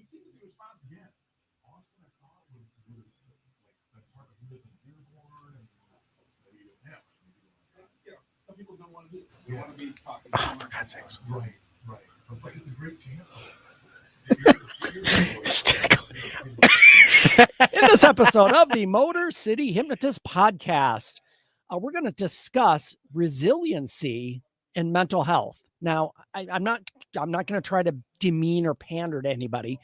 seemed to be responsive again. Austin, I thought, was like part of who lives in Dearborn and maybe yeah. You know, some people don't want to do it. They want to be talking. Oh, for God's sakes. Right. It's like it's a great chance. In this episode of the Motor City Hypnotist podcast, we're going to discuss resiliency and mental health. Now, I'm not going to try to demean or pander to anybody,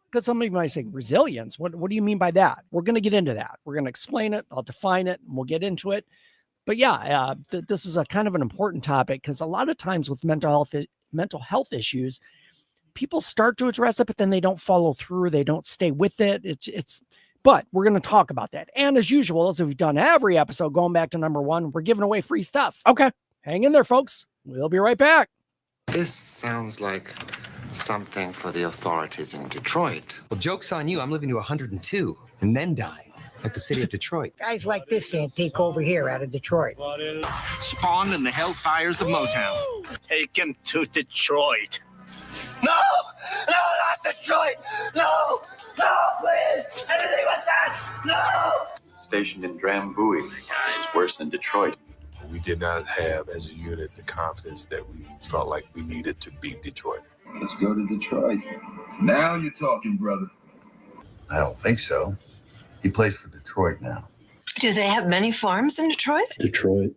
because somebody might say resilience. What do you mean by that? We're going to get into that. We're going to explain it. I'll define it, and we'll get into it. But yeah, this is a kind of an important topic, because a lot of times with mental health issues, people start to address it, but then they don't follow through. They don't stay with it. But we're going to talk about that. And as usual, as we've done every episode, going back to number 1, we're giving away free stuff. Okay. Hang in there, folks. We'll be right back. This sounds like something for the authorities in Detroit. Well, joke's on you. I'm living to 102 and then dying, like the city of Detroit. Guys like this can't take over here out of Detroit. Spawned in the hellfires of Motown. Take him to Detroit. No, not Detroit. No, please. Anything but that. No. Stationed in Drambuie. It's worse than Detroit. We did not have, as a unit, the confidence that we felt like we needed to beat Detroit. Let's go to Detroit. Now you're talking, brother. I don't think so. He plays for Detroit now. Do they have many farms in Detroit? Detroit.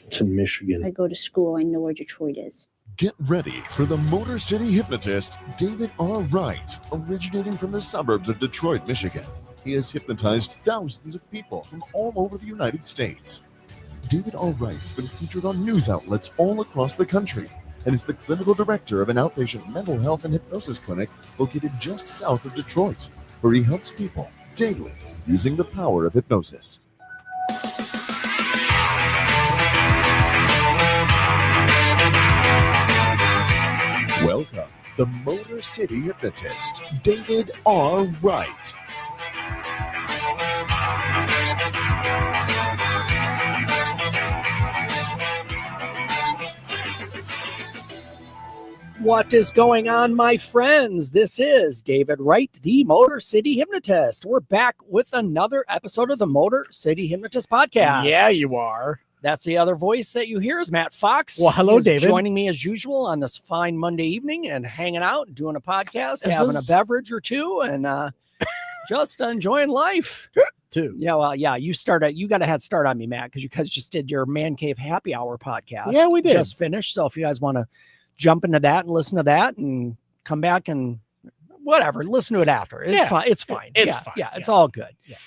It's in Michigan. I go to school. I know where Detroit is. Get ready for the Motor City Hypnotist, David R. Wright, originating from the suburbs of Detroit, Michigan. He has hypnotized thousands of people from all over the United States. David R. Wright has been featured on news outlets all across the country and is the clinical director of an outpatient mental health and hypnosis clinic located just south of Detroit, where he helps people daily using the power of hypnosis. Welcome, the Motor City Hypnotist, David R. Wright. What is going on, my friends? This is David Wright, the Motor City Hypnotist. We're back with another episode of the Motor City Hypnotist podcast. Yeah, you are. That's the other voice that you hear is Matt Fox. Well, hello, David. Joining me as usual on this fine Monday evening and hanging out and doing a podcast, having a beverage or two, and just enjoying life. Too. Yeah, well, yeah, you got a head start on me, Matt, because you guys just did your Man Cave Happy Hour podcast. Yeah, we did. Just finished. So if you guys want to jump into that and listen to that and come back and whatever, listen to it after. It's fine. It's fine. It's fine. fine. Yeah, it's all good. Yeah.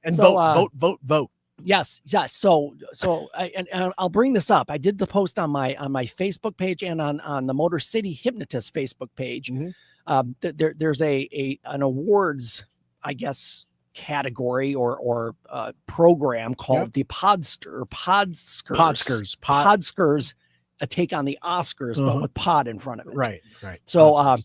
And so, vote. Yes. So and I'll bring this up. I did the post on my Facebook page and on the Motor City Hypnotist Facebook page. Mm-hmm. There's an awards, I guess, category or program called the Podskers, a take on the Oscars, but with pod in front of it. Right. So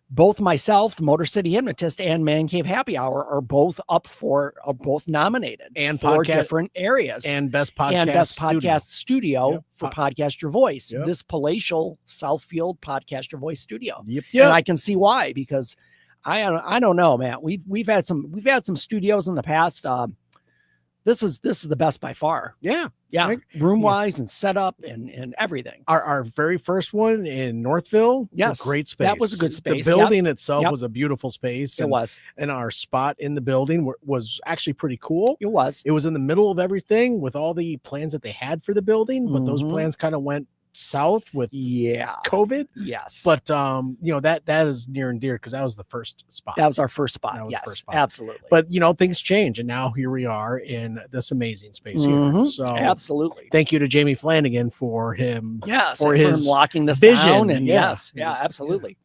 both myself, Motor City Hypnotist, and Man Cave Happy Hour are both both nominated and for different areas. And Best Podcast Studio for Podcast Your Voice. Yep. This palatial Southfield Podcast Your Voice studio. Yep. And I can see why, because I don't know, man. We've had some studios in the past. This is the best by far. Yeah. Right? Room wise and setup and everything. Our very first one in Northville. Yes. Great space. That was a good space. The building itself was a beautiful space. It was. And our spot in the building was actually pretty cool. It was. It was in the middle of everything with all the plans that they had for the building, but those plans kind of went south with COVID. Yes. But that is near and dear because that was the first spot. That was our first spot. Yes, absolutely. But things change, and now here we are in this amazing space here. So absolutely. Thank you to Jamie Flanagan for him. Yes, for his locking this vision. Down. And absolutely.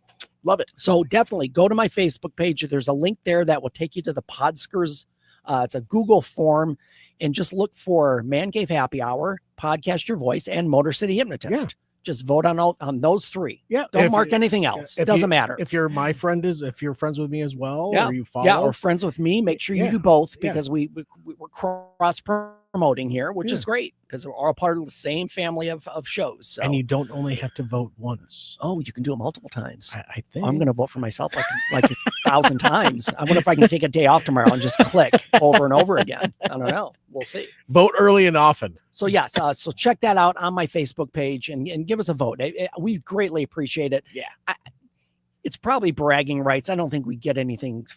Love it. So definitely go to my Facebook page. There's a link there that will take you to the Podskers. It's a Google form, and just look for Man Cave Happy Hour, Podcast Your Voice, and Motor City Hypnotist. Yeah. Just vote on those three. Yeah. Don't mark anything else. It doesn't matter. If you're if you're friends with me as well, or you follow. or friends with me, make sure you do both, because we're cross promoting here, which Yeah. is great because we're all part of the same family of shows. So. And you don't only have to vote once. Oh, you can do it multiple times. I think I'm going to vote for myself like 1,000 times. I wonder if I can take a day off tomorrow and just click over and over again. I don't know. We'll see. Vote early and often. So yes, so check that out on my Facebook page and give us a vote. We greatly appreciate it. Yeah. It's probably bragging rights. I don't think we get anything,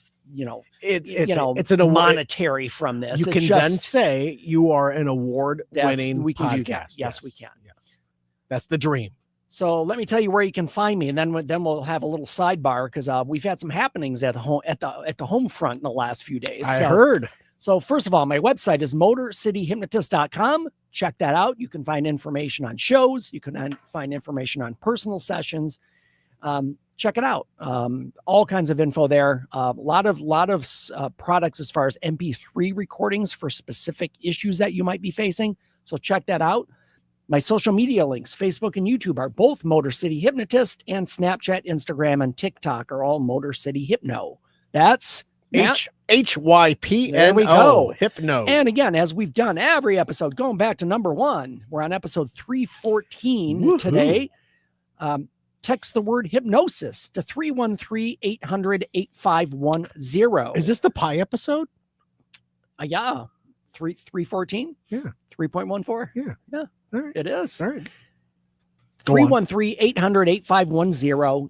It's an award. monetary from this. You It's can just, then say you are an award-winning we can podcast. do that. Yes, we can. Yes, that's the dream. So let me tell you where you can find me, and then we'll have a little sidebar because we've had some happenings at the home front in the last few days. I heard. So first of all, my website is motorcityhypnotist.com. Check that out. You can find information on shows. You can find information on personal sessions. Check it out. All kinds of info there. A lot of products as far as MP3 recordings for specific issues that you might be facing. So check that out. My social media links, Facebook and YouTube, are both Motor City Hypnotist, and Snapchat, Instagram, and TikTok are all Motor City Hypno. That's HYPNO. There we go. Hypno. And again, as we've done every episode, going back to number 1, we're on episode 314 today. Text the word hypnosis to 313-800-8510. Is this the pie episode? Yeah. 314? Yeah. 3.14? Yeah. Yeah. All right. It is. All right. 313-800-8510.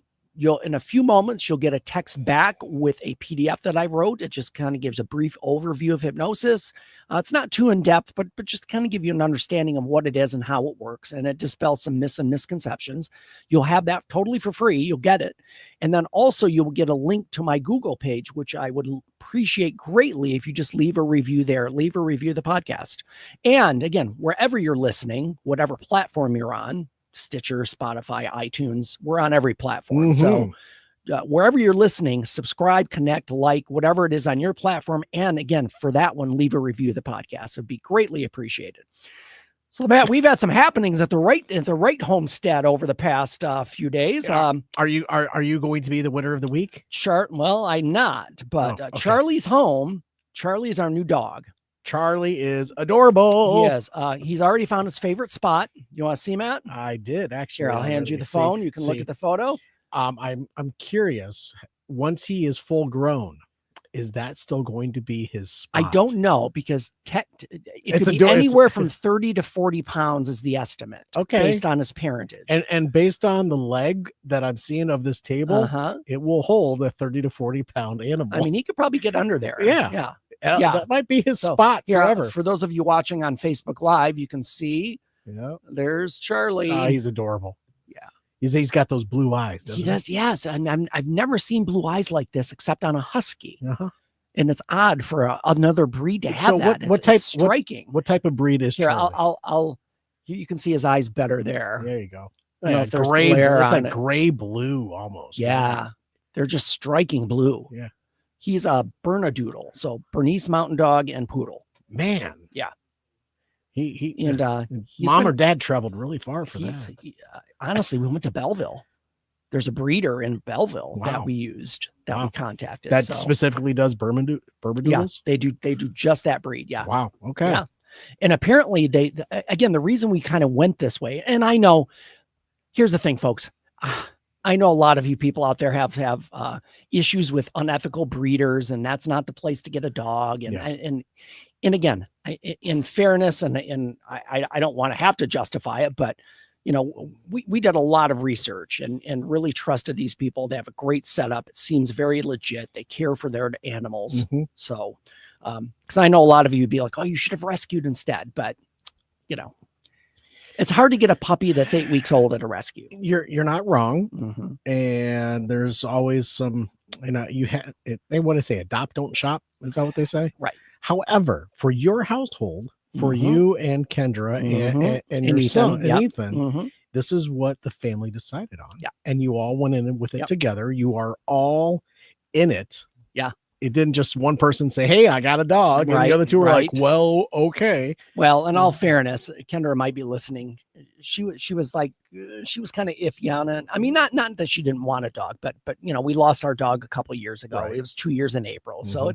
In a few moments, you'll get a text back with a PDF that I wrote. It just kind of gives a brief overview of hypnosis. It's not too in-depth, but just kind of give you an understanding of what it is and how it works. And it dispels some myths and misconceptions. You'll have that totally for free. You'll get it. And then also you will get a link to my Google page, which I would appreciate greatly if you just leave a review there, leave a review of the podcast. And again, wherever you're listening, whatever platform you're on, Stitcher, Spotify, iTunes, we're on every platform. So wherever you're listening, subscribe, connect, like, whatever it is on your platform. And again, for that one, leave a review of the podcast. It'd be greatly appreciated. So Matt, we've had some happenings at the right homestead over the past few days. Are you going to be the winner of the week? Sure. Well, I'm not, but okay. Charlie's home. Charlie's our new dog. Charlie is adorable. He is. He's already found his favorite spot. You want to see, Matt? I did actually. Here, I'll hand you the phone. You can look at the photo. I'm curious. Once he is full grown, is that still going to be his spot? I don't know because it could be anywhere from 30 to 40 pounds is the estimate. Okay. Based on his parentage. And based on the leg that I'm seeing of this table, it will hold a 30 to 40 pound animal. I mean, he could probably get under there. Yeah. That might be his spot here, forever. For those of you watching on Facebook Live, you can see there's Charlie. He's adorable. Yeah. He's got those blue eyes. He does. Yes. And I've never seen blue eyes like this except on a husky. And it's odd for another breed to have so that. It's striking. What type of breed is here? Charlie? You can see his eyes better there. There you go. Yeah, gray. It's like gray blue almost. Yeah. They're just striking blue. Yeah. He's a Bernedoodle, so Bernese Mountain Dog and Poodle. Man, yeah. Mom or Dad traveled really far for that. Honestly, we went to Belleville. There's a breeder in Belleville that we used, that we contacted. That specifically does Bermudoodles? Yeah, they do just that breed. Yeah. Wow. Okay. Yeah. And apparently again, the reason we kind of went this way, and I know, here's the thing, folks. I know a lot of you people out there have issues with unethical breeders, and that's not the place to get a dog. And and again, in fairness, and I don't want to have to justify it, but we did a lot of research and really trusted these people. They have a great setup. It seems very legit. They care for their animals. So, because I know a lot of you would be like, oh, you should have rescued instead, but it's hard to get a puppy that's 8 weeks old at a rescue. You're not wrong. And there's always some, they want to say adopt, don't shop. Is that what they say? Right. However, for your household, for you and Kendra and your son and Ethan, this is what the family decided on. Yeah. And you all went in with it together. You are all in it. Yeah. It didn't just one person say, hey, I got a dog. And the other two were like, well, okay. Well, in all fairness, Kendra might be listening. She was like, she was kind of iffy on it. I mean, not that she didn't want a dog, but we lost our dog a couple of years ago. It was 2 years in April. So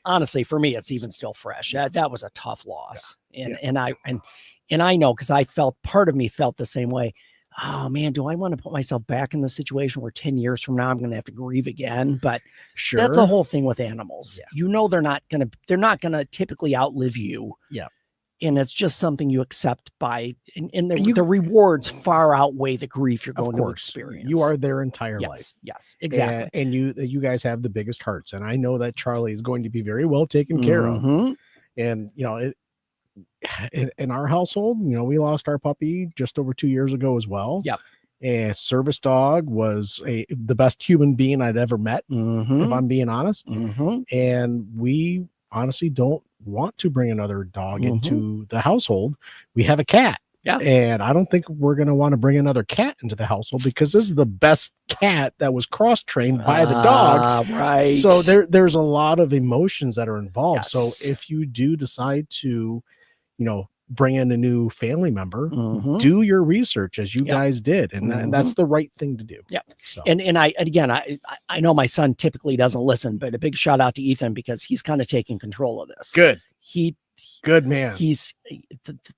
honestly, for me, it's even still fresh. That was a tough loss. And I know, because part of me felt the same way. Oh man, do I want to put myself back in the situation where 10 years from now I'm going to have to grieve again? But Sure. That's the whole thing with animals. Yeah. They're not going to typically outlive you. Yeah. And it's just something you accept and the rewards far outweigh the grief you're going to experience. You are their entire life. Yes, exactly. And you guys have the biggest hearts. And I know that Charlie is going to be very well taken care of. And, in our household, we lost our puppy just over 2 years ago as well. Yep. And service dog was the best human being I'd ever met, if I'm being honest. And we honestly don't want to bring another dog into the household. We have a cat. Yeah. And I don't think we're going to want to bring another cat into the household, because this is the best cat that was cross-trained by the dog. Right. So there's a lot of emotions that are involved. Yes. So if you do decide to, bring in a new family member, do your research as you guys did. And that's the right thing to do. Yeah. So. And I know my son typically doesn't listen, but a big shout out to Ethan, because he's kind of taking control of this. Good. Good man. He's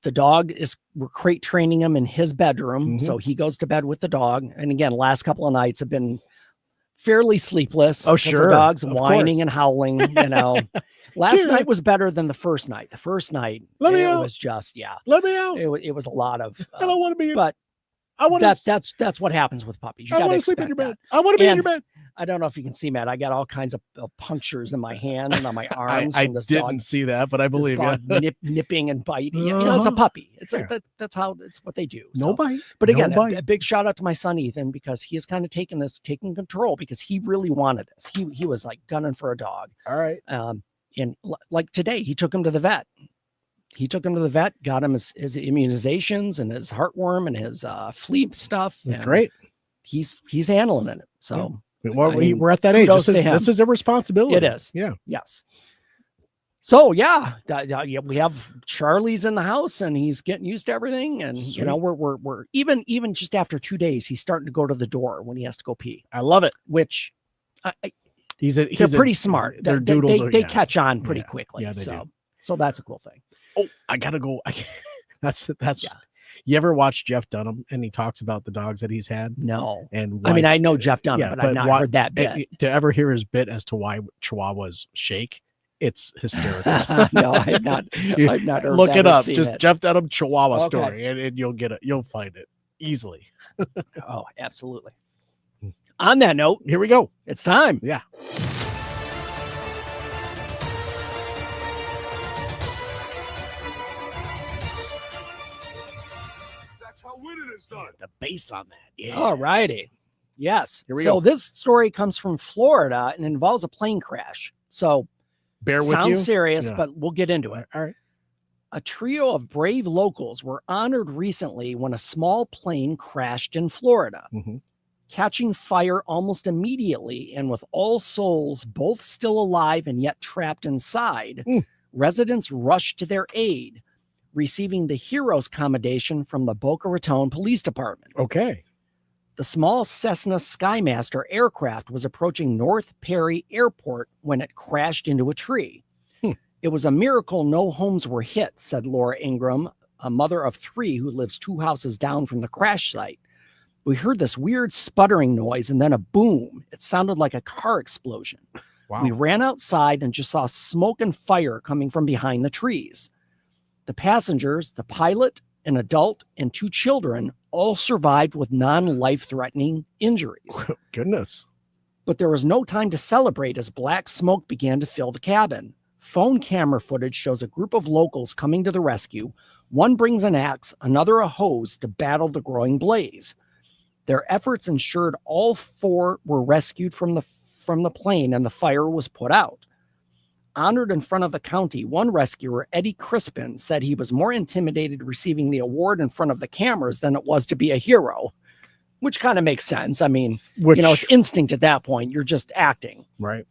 the dog we're crate training him in his bedroom. So he goes to bed with the dog. And again, last couple of nights have been fairly sleepless. Oh, sure. The dog's whining and howling, Last night was better than the first night. The first night, was just, let me out. It was a lot of, I don't want to be, but I want that's what happens with puppies. You I got to want to sleep in expect your bed. that. I want to be in your bed. I don't know if you can see, Matt. I got all kinds of punctures in my hand and on my arms. I from this didn't dog, see that, but I believe you. Nipping and biting. It's a puppy. It's that's how it's what they do. No bite. But again, No bite. a big shout out to my son Ethan, because he has kind of taken control, because he really wanted this. He was like gunning for a dog. All right. And like today, he took him to the vet. Got him his immunizations and his heartworm and his flea stuff. That's great. He's handling it. So we're at that age. This is a responsibility. It is. Yeah. Yes. So we have Charlie's in the house, and he's getting used to everything. And Sweet. we're even just after 2 days, he's starting to go to the door when he has to go pee. I love it. Which they're pretty smart. They're doodles. They catch on pretty quickly. Yeah, they do. So that's a cool thing. Oh, I gotta go. That's You ever watch Jeff Dunham and he talks about the dogs that he's had? No. And I mean, I know Jeff Dunham, but I've not heard that bit. To ever hear his bit as to why Chihuahuas shake, it's hysterical. No, I've not heard Look that it or up. seen Just it. Jeff Dunham Chihuahua story, and you'll get it. You'll find it easily. Oh, absolutely. On that note, here we go. It's time. Yeah. The bass on that. Yeah. All righty. Yes. Here we go. This story comes from Florida and involves a plane crash. So bear with you. Sounds serious, but we'll get into it. All right. A trio of brave locals were honored recently when a small plane crashed in Florida, catching fire almost immediately. And with all souls both still alive and yet trapped inside, residents rushed to their aid, receiving the Heroes Commendation from the Boca Raton Police Department. Okay. The small Cessna Skymaster aircraft was approaching North Perry Airport when it crashed into a tree. It was a miracle no homes were hit, said Laura Ingram, a mother of 3 who lives 2 houses down from the crash site. We heard this weird sputtering noise and then a boom. It sounded like a car explosion. Wow. We ran outside and just saw smoke and fire coming from behind the trees. The passengers, the pilot, an adult, and 2 children all survived with non-life-threatening injuries. Goodness. But there was no time to celebrate as black smoke began to fill the cabin. Phone camera footage shows a group of locals coming to the rescue. One brings an axe, another a hose to battle the growing blaze. Their efforts ensured all 4 were rescued from the plane and the fire was put out. Honored in front of the county, one rescuer, Eddie Crispin, said he was more intimidated receiving the award in front of the cameras than it was to be a hero, which kind of makes sense. I mean, it's instinct at that point. You're just acting. Right.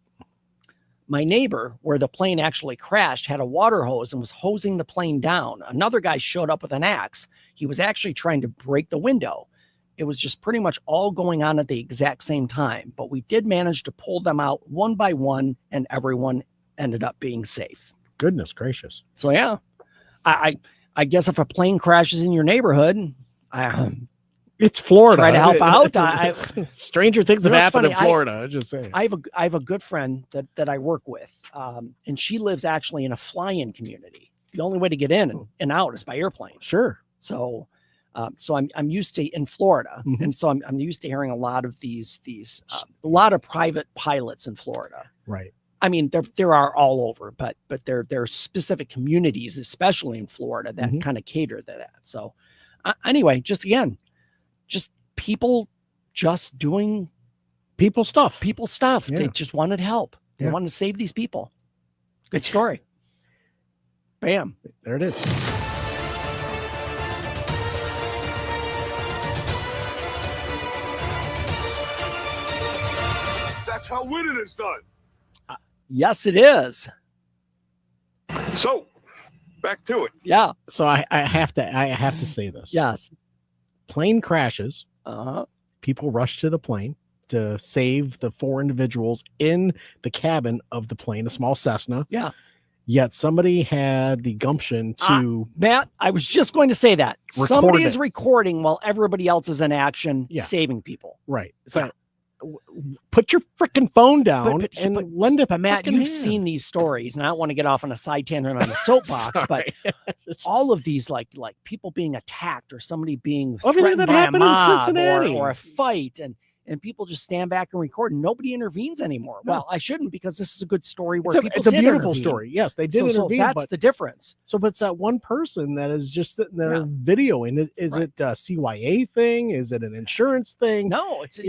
My neighbor, where the plane actually crashed, had a water hose and was hosing the plane down. Another guy showed up with an axe. He was actually trying to break the window. It was just pretty much all going on at the exact same time, but we did manage to pull them out one by one and everyone ended up being safe. Goodness gracious. So yeah, I guess if a plane crashes in your neighborhood, it's Florida. Try to help out. Stranger things have happened in Florida. Just saying. I have a good friend that I work with, and she lives actually in a fly-in community. The only way to get in and out is by airplane. Sure. So I'm used to in Florida, and so I'm used to hearing a lot of these a lot of private pilots in Florida. Right. I mean, there are all over, but there are specific communities, especially in Florida, that kind of cater to that. So anyway, just people just doing people stuff. Yeah. They just wanted help. They Yeah. wanted to save these people. Good story. Bam. There it is. That's how winning is done. Yes, it is. So, back to it. Yeah. So I have to say this. Yes. Plane crashes. Uh-huh. People rush to the plane to save the 4 individuals in the cabin of the plane, a small Cessna. Yeah. Yet somebody had the gumption to Matt, I was just going to say that. Somebody is it. recording while everybody else is in action saving people. Right. So put your freaking phone down and lend it. But Matt, you've seen these stories, and I don't want to get off on a side tangent on the soapbox, but all of these like people being attacked or somebody being threatened by a mob or a fight, and people just stand back and record, and nobody intervenes anymore. No. Well, I shouldn't, because this is a good story where it's a beautiful story. Yes, they did intervene. So that's the difference. So, but it's that one person that is just sitting there videoing. Is it a CYA thing? Is it an insurance thing? No, it's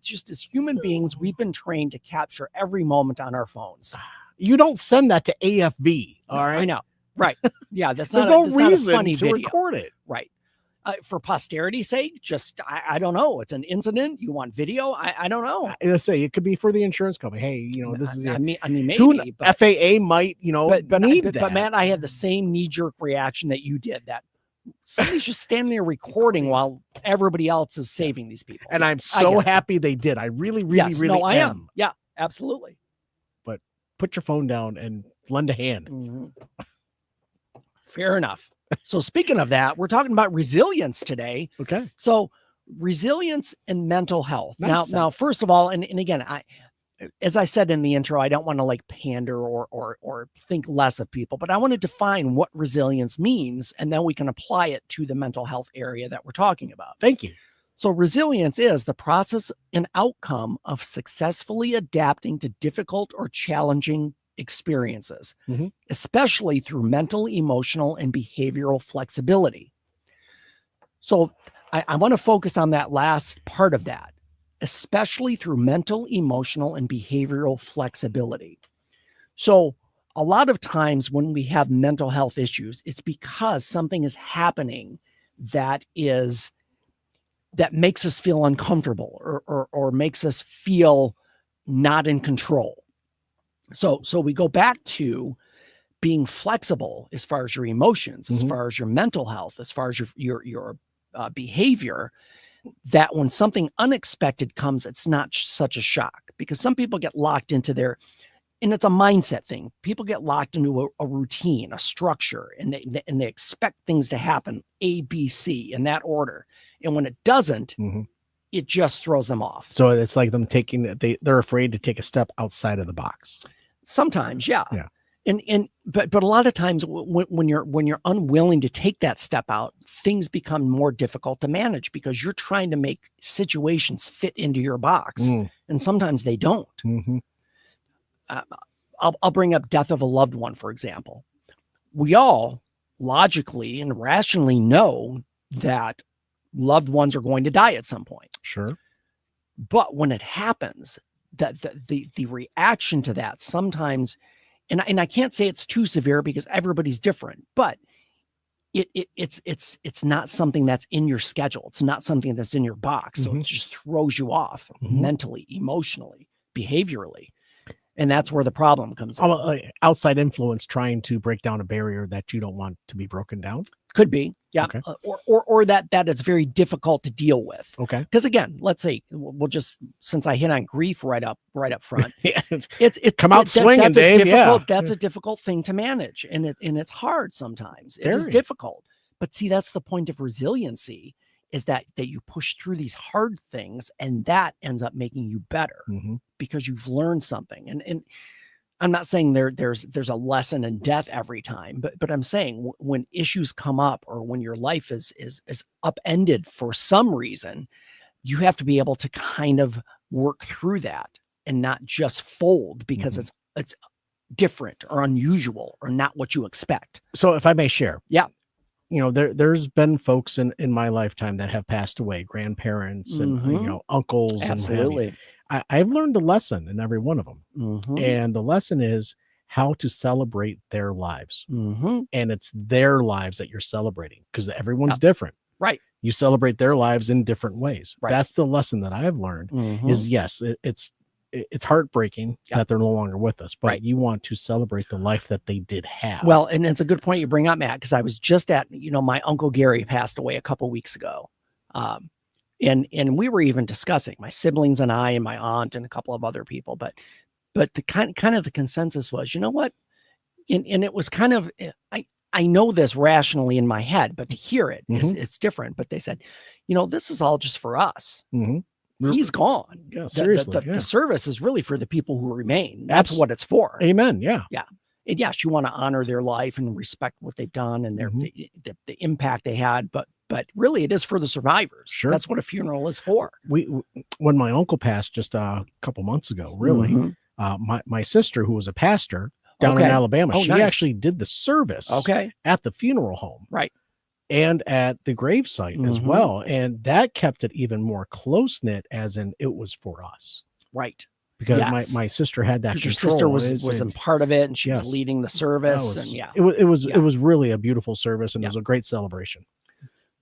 just as human beings, we've been trained to capture every moment on our phones. You don't send that to AFV. All right, I know. Right? Yeah, that's There's not. no reason not a funny to video. record it. Right. For posterity's sake, I don't know. It's an incident. You want video? I don't know. I say it could be for the insurance company. Hey, this is. I mean, maybe. But FAA might, need that. But Matt, I had the same knee-jerk reaction that you did. That somebody's just standing there recording while everybody else is saving these people. And I'm so happy they did. I really I am. Yeah, absolutely. But put your phone down and lend a hand. Mm-hmm. Fair enough. So speaking of that, we're talking about resilience today. Okay. So resilience and mental health. Now, first of all, and again, as I said in the intro, I don't want to pander or think less of people, but I want to define what resilience means, and then we can apply it to the mental health area that we're talking about. Thank you. So resilience is the process and outcome of successfully adapting to difficult or challenging experiences, especially through mental, emotional, and behavioral flexibility. So I want to focus on that last part of that, especially through mental, emotional, and behavioral flexibility. So a lot of times when we have mental health issues, it's because something is happening that makes us feel uncomfortable or makes us feel not in control. So we go back to being flexible as far as your emotions, as far as your mental health, as far as your behavior, that when something unexpected comes, it's not such a shock, because some people get locked into and it's a mindset thing. People get locked into a routine, a structure, and they expect things to happen A, B, C in that order. And when it doesn't, it just throws them off. So it's like them they're afraid to take a step outside of the box. Sometimes, yeah. But a lot of times when you're unwilling to take that step out, things become more difficult to manage because you're trying to make situations fit into your box, and sometimes they don't. I'll bring up death of a loved one, for example. We all logically and rationally know that loved ones are going to die at some point. Sure. But when it happens, that the reaction to that sometimes, and I can't say it's too severe because everybody's different, but it's not something that's in your schedule. It's not something that's in your box. So it just throws you off mentally, emotionally, behaviorally. And that's where the problem comes in. Outside influence trying to break down a barrier that you don't want to be broken down. Could be. Yeah. Okay. Or that is very difficult to deal with. Okay. Because again, let's say we'll just, since I hit on grief right up front, Yeah. it's Come out swinging, that's Dave. That's a difficult thing to manage, and it's hard sometimes. It is Very. difficult. But see, that's the point of resiliency, is that you push through these hard things, and that ends up making you better because you've learned something. And I'm not saying there's a lesson in death every time, but I'm saying when issues come up, or when your life is upended for some reason, you have to be able to kind of work through that and not just fold because it's different or unusual or not what you expect. So if I may share. Yeah. There's been folks in my lifetime that have passed away, grandparents and, uncles. Absolutely. And I've learned a lesson in every one of them. And the lesson is how to celebrate their lives. And it's their lives that you're celebrating, because everyone's different. Right. You celebrate their lives in different ways. Right. That's the lesson that I've learned is, yes, it's heartbreaking that they're no longer with us, but you want to celebrate the life that they did have. Well, and it's a good point you bring up, Matt, because I was just at, my Uncle Gary passed away a couple weeks ago. And we were even discussing, my siblings and I and my aunt and a couple of other people, but the kind of the consensus was, you know what? And it was kind of, I know this rationally in my head, but to hear it, it's different. But they said, this is all just for us. He's gone. Yeah, seriously. The service is really for the people who remain. That's what it's for. Amen. Yeah. Yeah. And yes, you want to honor their life and respect what they've done and the impact they had, but really it is for the survivors. Sure. That's what a funeral is for. When my uncle passed just a couple months ago, really, my sister, who was a pastor down in Alabama, she actually did the service at the funeral home. Right. And at the gravesite as well. And that kept it even more close-knit, as in it was for us. Right. Because my sister had that control. Your sister was in part of it, and she was leading the service. It was really a beautiful service, and it was a great celebration.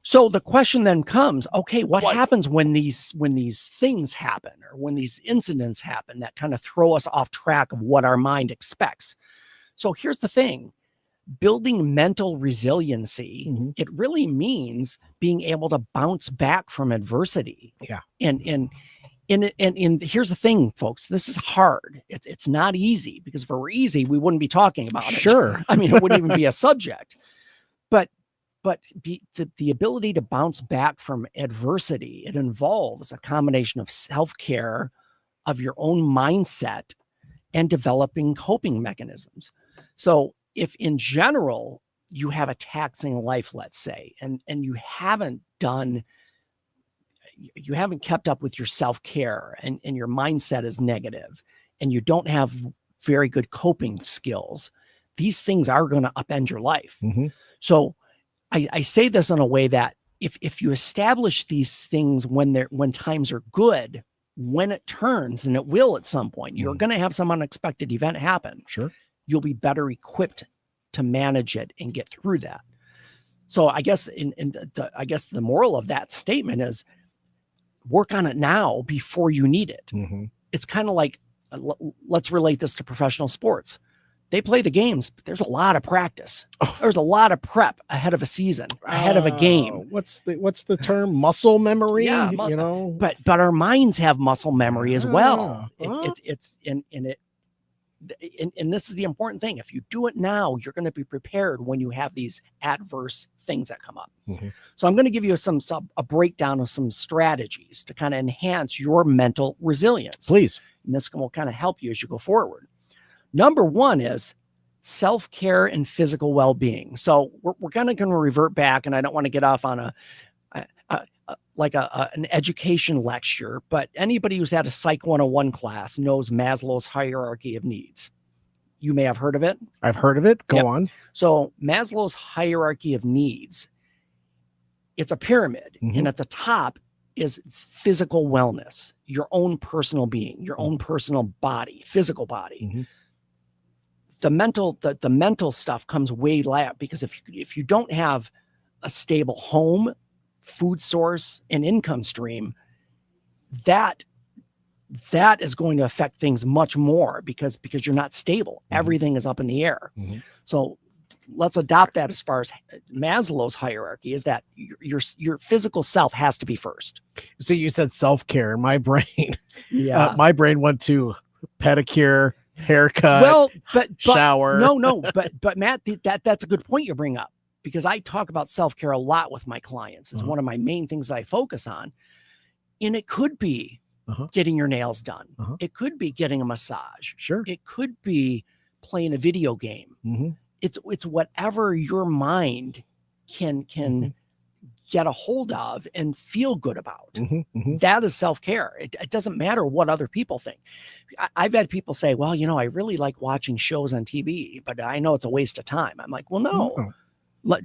So the question then comes, okay, what happens when these things happen, or when these incidents happen that kind of throw us off track of what our mind expects? So here's the thing. Building mental resiliency, it really means being able to bounce back from adversity. Yeah. And here's the thing, folks, this is hard. It's not easy, because if it were easy, we wouldn't be talking about it. Sure. I mean, it wouldn't even be a subject. But the ability to bounce back from adversity, it involves a combination of self-care, of your own mindset, and developing coping mechanisms. So if in general you have a taxing life, let's say, and you haven't kept up with your self-care, and your mindset is negative, and you don't have very good coping skills, these things are going to upend your life. So I say this in a way that if you establish these things when times are good, when it turns, and it will at some point, you're going to have some unexpected event happen. Sure. You'll be better equipped to manage it and get through that. So I guess the moral of that statement is work on it now before you need it. It's kind of like, let's relate this to professional sports. They play the games, but there's a lot of practice. There's a lot of prep ahead of a season, ahead of a game. What's the term? Muscle memory? Yeah, but our minds have muscle memory as well. And this is the important thing. If you do it now, you're going to be prepared when you have these adverse things that come up. So I'm going to give you a breakdown of some strategies to kind of enhance your mental resilience. Please. And this will kind of help you as you go forward. Number one is self-care and physical well-being. So we're kind of going to revert back, and I don't want to get off on an education lecture, but anybody who's had a Psych 101 class knows Maslow's hierarchy of needs. You may have heard of it. I've heard of it. Go on. So Maslow's hierarchy of needs, it's a pyramid, and at the top is physical wellness, your own personal being, your own personal body, physical body. The mental stuff comes way last, because if you don't have a stable home, food source, and income stream, that is going to affect things much more, because you're not stable. Everything is up in the air. So let's adopt that as far as Maslow's hierarchy, is that your physical self has to be first. So you said self-care. My brain, Yeah. my brain went to pedicure, haircut, Well, but shower. No, but Matt, that's a good point you bring up, because I talk about self-care a lot with my clients. It's one of my main things that I focus on. And it could be getting your nails done. It could be getting a massage. Sure. It could be playing a video game. It's whatever your mind can get a hold of and feel good about. That is self-care. It doesn't matter what other people think. I've had people say, well, I really like watching shows on TV, but I know it's a waste of time. I'm like, well, no.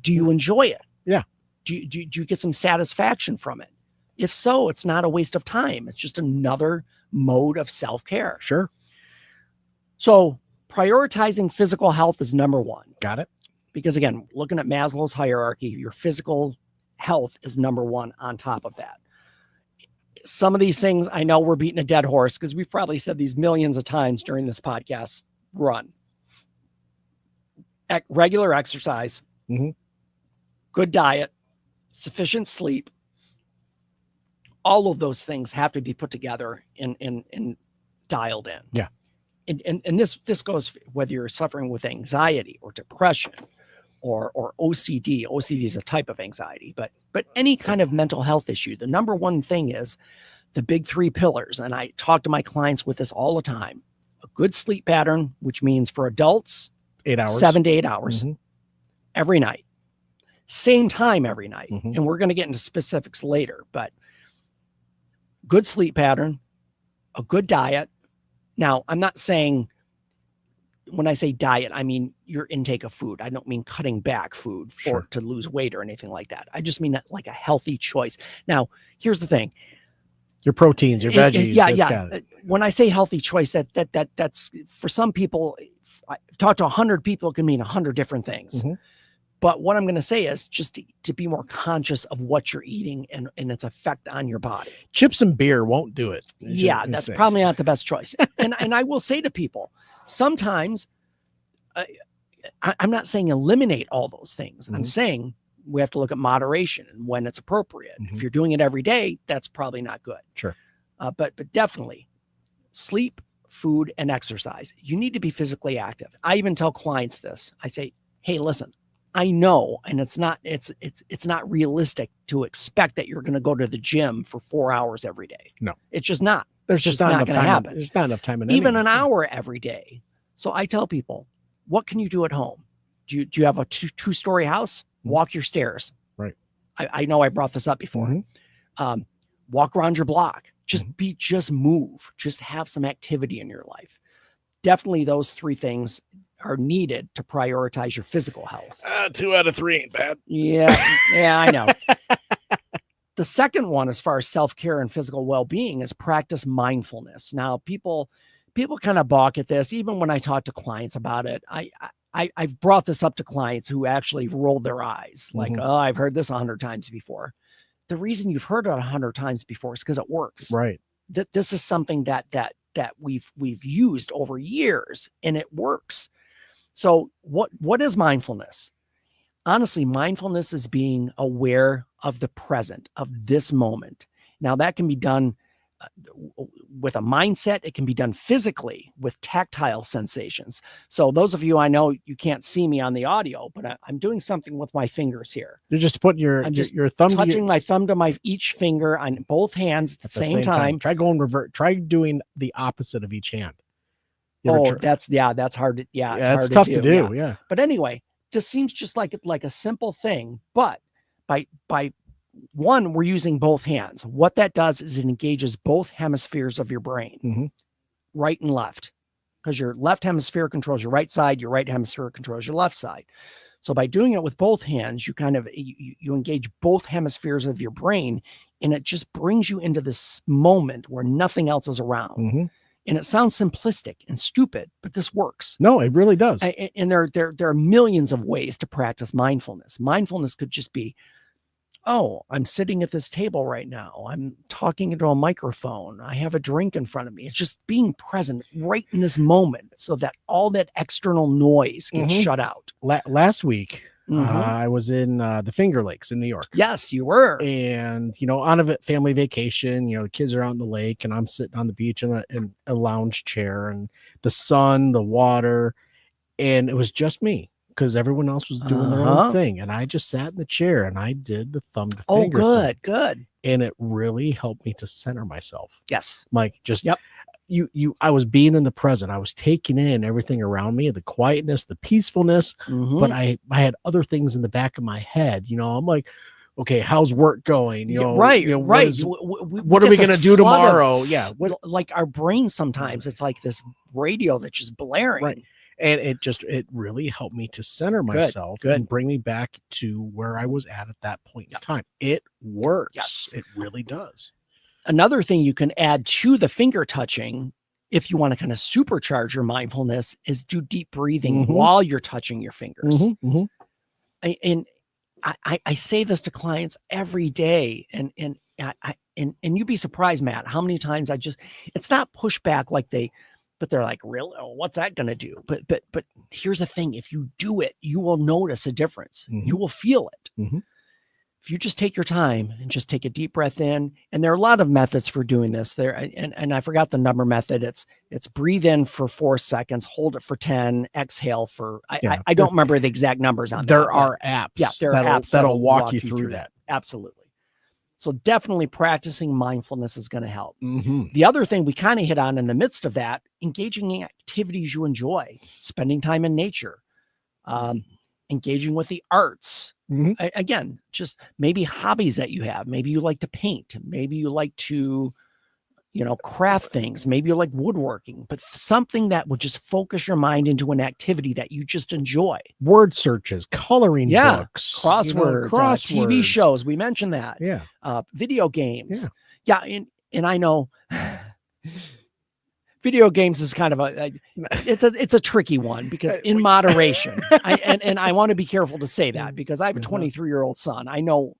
Do you enjoy it? Yeah. Do you get some satisfaction from it? If so, it's not a waste of time. It's just another mode of self-care. Sure. So prioritizing physical health is number one. Got it. Because again, looking at Maslow's hierarchy, your physical health is number one on top of that. Some of these things, I know we're beating a dead horse because we've probably said these millions of times during this podcast run. Regular exercise, good diet, sufficient sleep. All of those things have to be put together and dialed in. Yeah. And this goes whether you're suffering with anxiety or depression or OCD. OCD is a type of anxiety, but any kind of mental health issue. The number one thing is the big three pillars. And I talk to my clients with this all the time. A good sleep pattern, which means for adults, 8 hours, 7 to 8 hours every night, same time every night. And we're going to get into specifics later, but good sleep pattern, a good diet. Now, I'm not saying, when I say diet, I mean your intake of food. I don't mean cutting back food to lose weight or anything like that. I just mean that like a healthy choice. Now, here's the thing. Your proteins, your veggies. Yeah. When I say healthy choice, that's for some people, I've talked to 100 people, it can mean 100 different things. But what I'm going to say is just to be more conscious of what you're eating and its effect on your body. Chips and beer won't do it. Yeah, that's probably not the best choice. and I will say to people, sometimes I'm not saying eliminate all those things. I'm saying we have to look at moderation and when it's appropriate. If you're doing it every day, that's probably not good. Sure. But definitely sleep, food, and exercise. You need to be physically active. I even tell clients this. I say, hey, listen, I know, and it's not realistic to expect that you're going to go to the gym for 4 hours every day. No, it's just not. There's just not going to happen. There's not enough time in even an hour every day. So I tell people, what can you do at home? Do you have a two-story house? Walk your stairs. Right. I know I brought this up before. Walk around your block. Just move. Just have some activity in your life. Definitely those three things are needed to prioritize your physical health. 2 out of 3 ain't bad. Yeah, I know. The second one, as far as self-care and physical well-being, is practice mindfulness. Now, people kind of balk at this. Even when I talk to clients about it, I've brought this up to clients who actually rolled their eyes, like, oh, I've heard this 100 times before. The reason you've heard it 100 times before is because it works. Right. This is something that we've used over years, and it works. So what is mindfulness? Honestly, mindfulness is being aware of the present, of this moment. Now, that can be done with a mindset. It can be done physically with tactile sensations. So those of you, I know you can't see me on the audio, but I'm doing something with my fingers here. You're just putting your thumb, touching my thumb to each finger on both hands at the same time. Try going revert. Try doing the opposite of eby hand. That's hard. It's tough to do. Yeah. But anyway, this seems just like a simple thing, but by one, we're using both hands. What that does is it engages both hemispheres of your brain, right and left, because your left hemisphere controls your right side, your right hemisphere controls your left side. So by doing it with both hands, you you engage both hemispheres of your brain, and it just brings you into this moment where nothing else is around. And it sounds simplistic and stupid, but this works. No, it really does. And there are millions of ways to practice mindfulness. Mindfulness could just be oh, I'm sitting at this table right now. I'm talking into a microphone. I have a drink in front of me. It's just being present right in this moment so that all that external noise gets shut out. Last week, I was in the Finger Lakes in New York. Yes, you were. And, on a family vacation, the kids are out in the lake and I'm sitting on the beach in a lounge chair and the sun, the water, and it was just me because everyone else was doing their own thing. And I just sat in the chair and I did the thumb to finger thing. Good. And it really helped me to center myself. Yes. Like just, I was being in the present. I was taking in everything around me, the quietness, the peacefulness, but I had other things in the back of my head. I'm like, okay, how's work going? Right. What are we going to do tomorrow? Like our brain sometimes, it's like this radio that's just blaring. Right. And it really helped me to center myself and bring me back to where I was at that point in time. It works. Yes. It really does. Another thing you can add to the finger touching, if you want to kind of supercharge your mindfulness, is do deep breathing while you're touching your fingers. And I say this to clients every day, and you'd be surprised, Matt, how many times it's not pushback but they're like, really? Oh, what's that going to do? But here's the thing. If you do it, you will notice a difference. You will feel it. If you just take your time and just take a deep breath in, and there are a lot of methods for doing this there. And I forgot the number method. It's breathe in for 4 seconds, hold it for 10, exhale for, I don't remember the exact numbers on that. There are apps. Yeah, there are apps that'll walk you through that. Absolutely. So definitely practicing mindfulness is going to help. The other thing we kind of hit on in the midst of that, engaging in activities you enjoy, spending time in nature, engaging with the arts. Again, just maybe hobbies that you have. Maybe you like to paint. Maybe you like to, craft things. Maybe you like woodworking, but something that would just focus your mind into an activity that you just enjoy. Word searches, coloring books, crosswords, TV shows. We mentioned that. Yeah. Video games. Yeah. And I know video games is kind of it's a tricky one because in moderation, I want to be careful to say that because I have a 23-year-old son. I know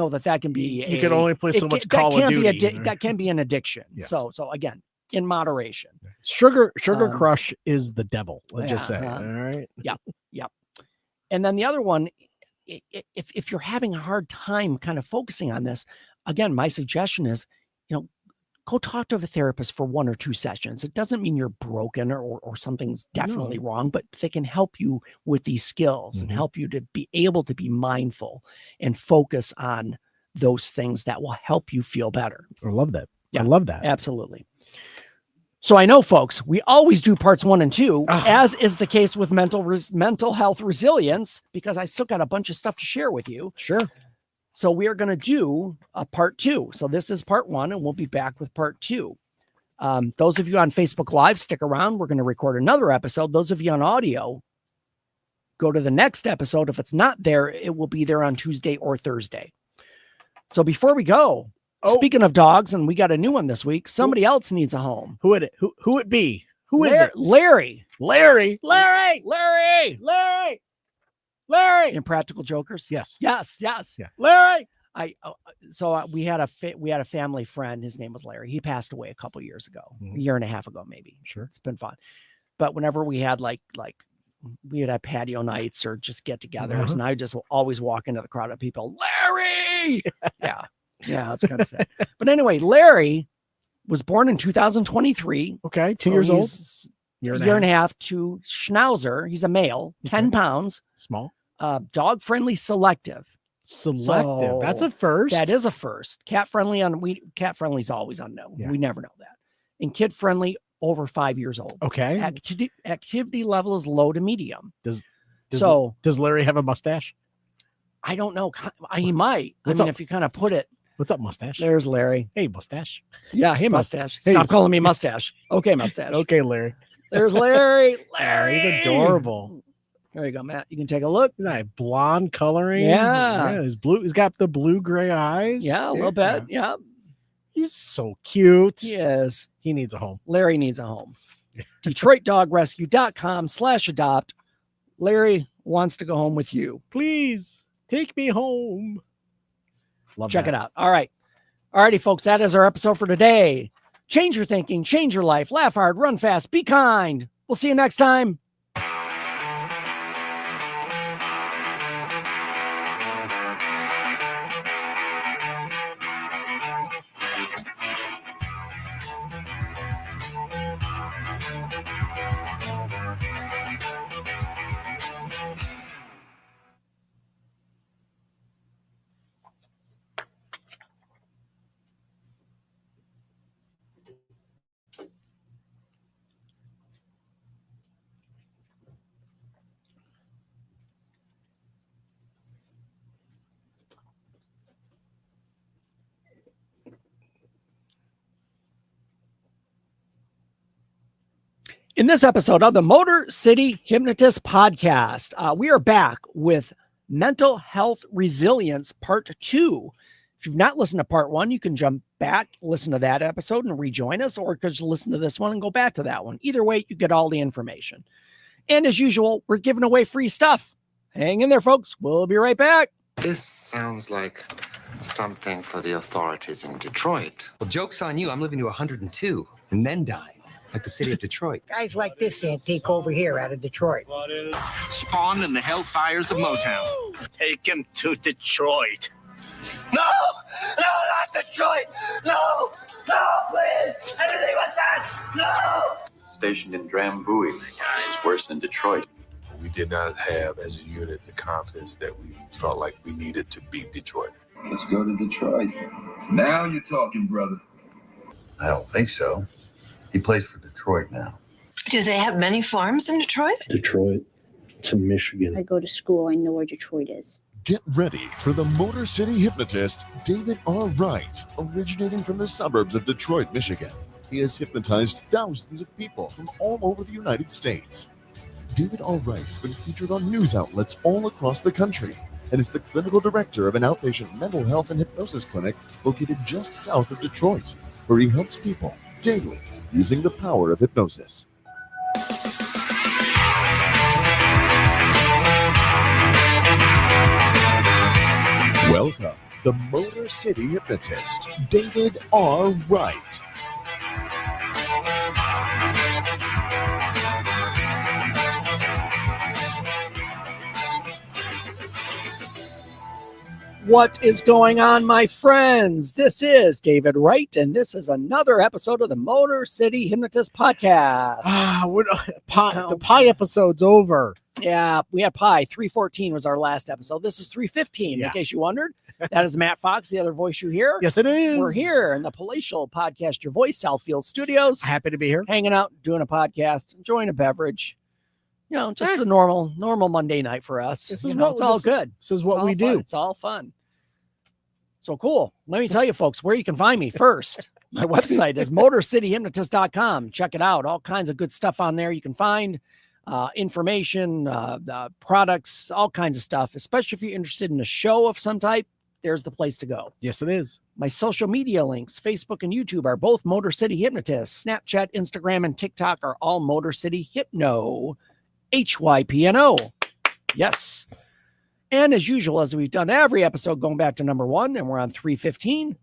that can be. You can only play so much Call of Duty. That can be an addiction. Yes. So again, in moderation. Sugar Crush is the devil. Let's just say. All right. Yeah. And then the other one, if you're having a hard time kind of focusing on this, again, my suggestion is, go talk to a therapist for 1 or 2 sessions. It doesn't mean you're broken or something's definitely wrong, but they can help you with these skills and help you to be able to be mindful and focus on those things that will help you feel better. I love that. Yeah, I love that. Absolutely. So I know, folks, we always do parts 1 and 2, as is the case with mental health resilience, because I still got a bunch of stuff to share with you. Sure. So we are going to do a part 2. So this is part 1, and we'll be back with part 2. Those of you on Facebook Live, stick around. We're going to record another episode. Those of you on audio, go to the next episode. If it's not there, it will be there on Tuesday or Thursday. So before we go, speaking of dogs, and we got a new one this week, somebody else needs a home. Who would it be? Who is it? Larry. Larry. Impractical Jokers. Yes. Yeah. Larry. We had a family friend. His name was Larry. He passed away a couple years ago, a year and a half ago, maybe. Sure. It's been fun. But whenever we had we would have patio nights or just get-togethers, and I would just always walk into the crowd of people, Larry. Yeah, it's kind of sad. But anyway, Larry was born in 2023. Okay, 2 years old. Year and a half to Schnauzer. He's a male, 10 pounds. Small. Dog friendly, selective. So, that's a first. That is a first. Cat friendly cat friendly is always unknown. Yeah. We never know that. And kid friendly, over 5 years old. Okay. Activity level is low to medium. Does Larry have a mustache? I don't know. He might. If you kind of put it. What's up, mustache? There's Larry. Hey, mustache. Yeah. Hey, mustache. Stop calling me mustache. Okay, mustache. Okay, Larry. There's Larry. He's adorable. There you go, Matt. You can take a look. That blonde coloring. Yeah. He's blue. He's got the blue-gray eyes. Yeah, a little bit. Yeah. He's so cute. He is. He needs a home. Larry needs a home. DetroitDogRescue.com/adopt. Larry wants to go home with you. Please take me home. Check it out. All right. All righty, folks. That is our episode for today. Change your thinking, change your life, laugh hard, run fast, be kind. We'll see you next time. In this episode of the Motor City Hypnotist podcast, we are back with Mental Health Resilience Part 2. If you've not listened to Part 1, you can jump back, listen to that episode and rejoin us, or just listen to this one and go back to that one. Either way, you get all the information. And as usual, we're giving away free stuff. Hang in there, folks. We'll be right back. This sounds like something for the authorities in Detroit. Well, joke's on you. I'm living to 102 and then dying. Like the city of Detroit. Guys like this take over here out of Detroit. Spawned in the hellfires of Motown. Take him to Detroit. No! No, not Detroit! No! No, please! Anything with that! No! Stationed in Drambuie. It's worse than Detroit. We did not have, as a unit, the confidence that we felt like we needed to beat Detroit. Let's go to Detroit. Now you're talking, brother. I don't think so. He plays for Detroit now. Do they have many farms in Detroit? Detroit to Michigan. I go to school. I know where Detroit is. Get ready for the Motor City Hypnotist, David R. Wright, originating from the suburbs of Detroit, Michigan. He has hypnotized thousands of people from all over the United States. David R. Wright has been featured on news outlets all across the country and is the clinical director of an outpatient mental health and hypnosis clinic located just south of Detroit, where he helps people daily using the power of hypnosis. Welcome, the Motor City Hypnotist, David R. Wright. What is going on, my friends? This is David Wright, and this is another episode of the Motor City Hypnotist podcast. The pie episode's over. Yeah, we had pie. 314 was our last episode. This is 315, in case you wondered. That is Matt Fox, the other voice you hear. Yes, it is. We're here in the palatial Podcast Your Voice Southfield Studios. Happy to be here. Hanging out, doing a podcast, enjoying a beverage. You know, just the normal Monday night for us. It's all good. This is what we do. It's all fun. So cool. Let me tell you, folks, where you can find me first. My website is motorcityhypnotist.com. Check it out. All kinds of good stuff on there. You can find information, products, all kinds of stuff, especially if you're interested in a show of some type. There's the place to go. Yes, it is. My social media links, Facebook and YouTube, are both Motor City Hypnotist. Snapchat, Instagram, and TikTok are all Motor City Hypno. HYPNO. Yes. And as usual, as we've done every episode going back to number 1, and we're on 315,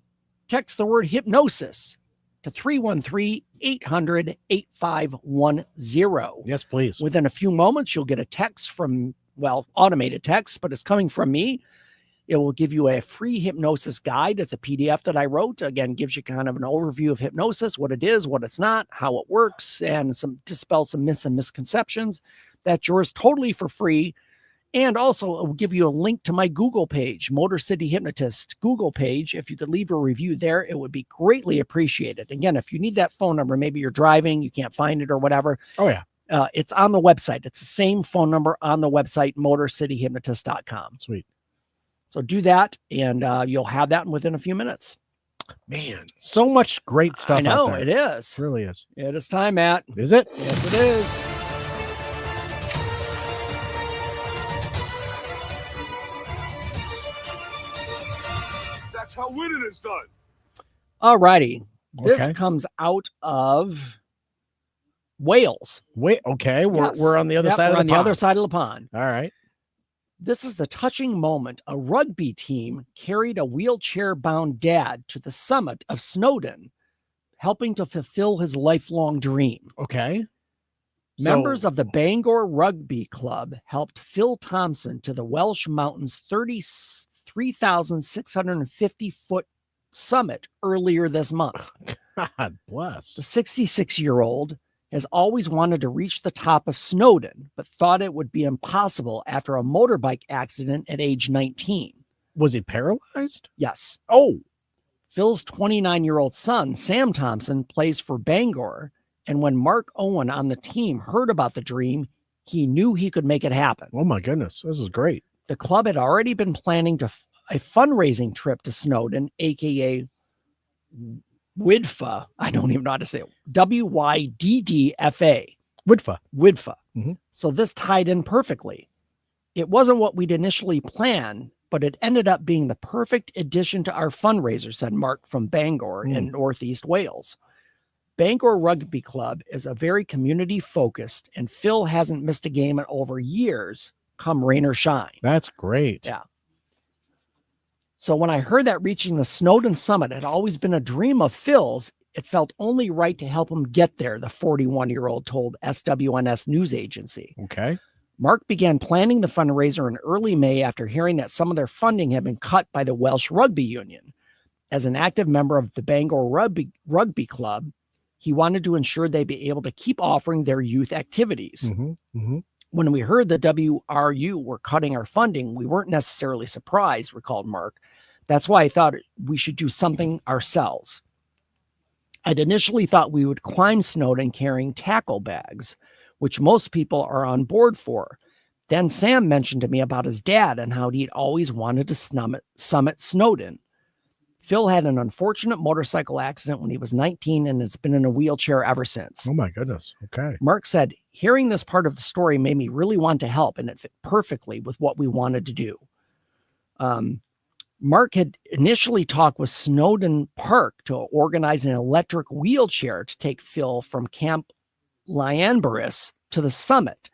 text the word hypnosis to 313-800-8510. Yes, please. Within a few moments, you'll get a text from, automated text, but it's coming from me. It will give you a free hypnosis guide. It's a PDF that I wrote. Again, gives you kind of an overview of hypnosis, what it is, what it's not, how it works, and dispel some myths and misconceptions. That's yours totally for free. And also, it will give you a link to my Google page, Motor City Hypnotist Google page. If you could leave a review there, it would be greatly appreciated. Again, if you need that phone number, maybe you're driving, you can't find it or whatever. Oh, yeah. It's on the website. It's the same phone number on the website, motorcityhypnotist.com. Sweet. So do that, and you'll have that within a few minutes. Man, so much great stuff I know, out there. it is. It really is. It is time, Matt. Is it? Yes, it is. That's how winning is done. All righty. This Okay. comes out of Wales. Okay. Yes. We're on the other Yep, side we're of the on the pond. other side of the pond. All right. This is the touching moment. A rugby team carried a wheelchair-bound dad to the summit of Snowdon, helping to fulfill his lifelong dream. Okay. Members of the Bangor Rugby Club helped Phil Thompson to the Welsh Mountains 3,650-foot summit earlier this month. God bless. The 66-year-old has always wanted to reach the top of Snowdon, but thought it would be impossible after a motorbike accident at age 19. Was he paralyzed? Yes. Oh. Phil's 29-year-old son, Sam Thompson, plays for Bangor, and when Mark Owen on the team heard about the dream, he knew he could make it happen. Oh my goodness, this is great. The club had already been planning a fundraising trip to Snowdon, aka WIDFA. I don't even know how to say it. WYDDFA. WIDFA. So this tied in perfectly. It wasn't what we'd initially planned, but it ended up being the perfect addition to our fundraiser, said Mark from Bangor in Northeast Wales. Bangor Rugby Club is a very community-focused, and Phil hasn't missed a game in over years, come rain or shine. That's great. Yeah. So when I heard that reaching the Snowdon summit had always been a dream of Phil's, it felt only right to help him get there, the 41-year-old told SWNS News Agency. Okay. Mark began planning the fundraiser in early May after hearing that some of their funding had been cut by the Welsh Rugby Union. As an active member of the Bangor Rugby Club, he wanted to ensure they'd be able to keep offering their youth activities. When we heard the WRU were cutting our funding, we weren't necessarily surprised, recalled Mark. That's why I thought we should do something ourselves. I'd initially thought we would climb Snowdon carrying tackle bags, which most people are on board for. Then Sam mentioned to me about his dad and how he'd always wanted to summit Snowdon. Phil had an unfortunate motorcycle accident when he was 19 and has been in a wheelchair ever since. Oh my goodness. Okay. Mark said, hearing this part of the story made me really want to help, and it fit perfectly with what we wanted to do. Mark had initially talked with Snowdon Park to organize an electric wheelchair to take Phil from Camp Llanberis to the summit.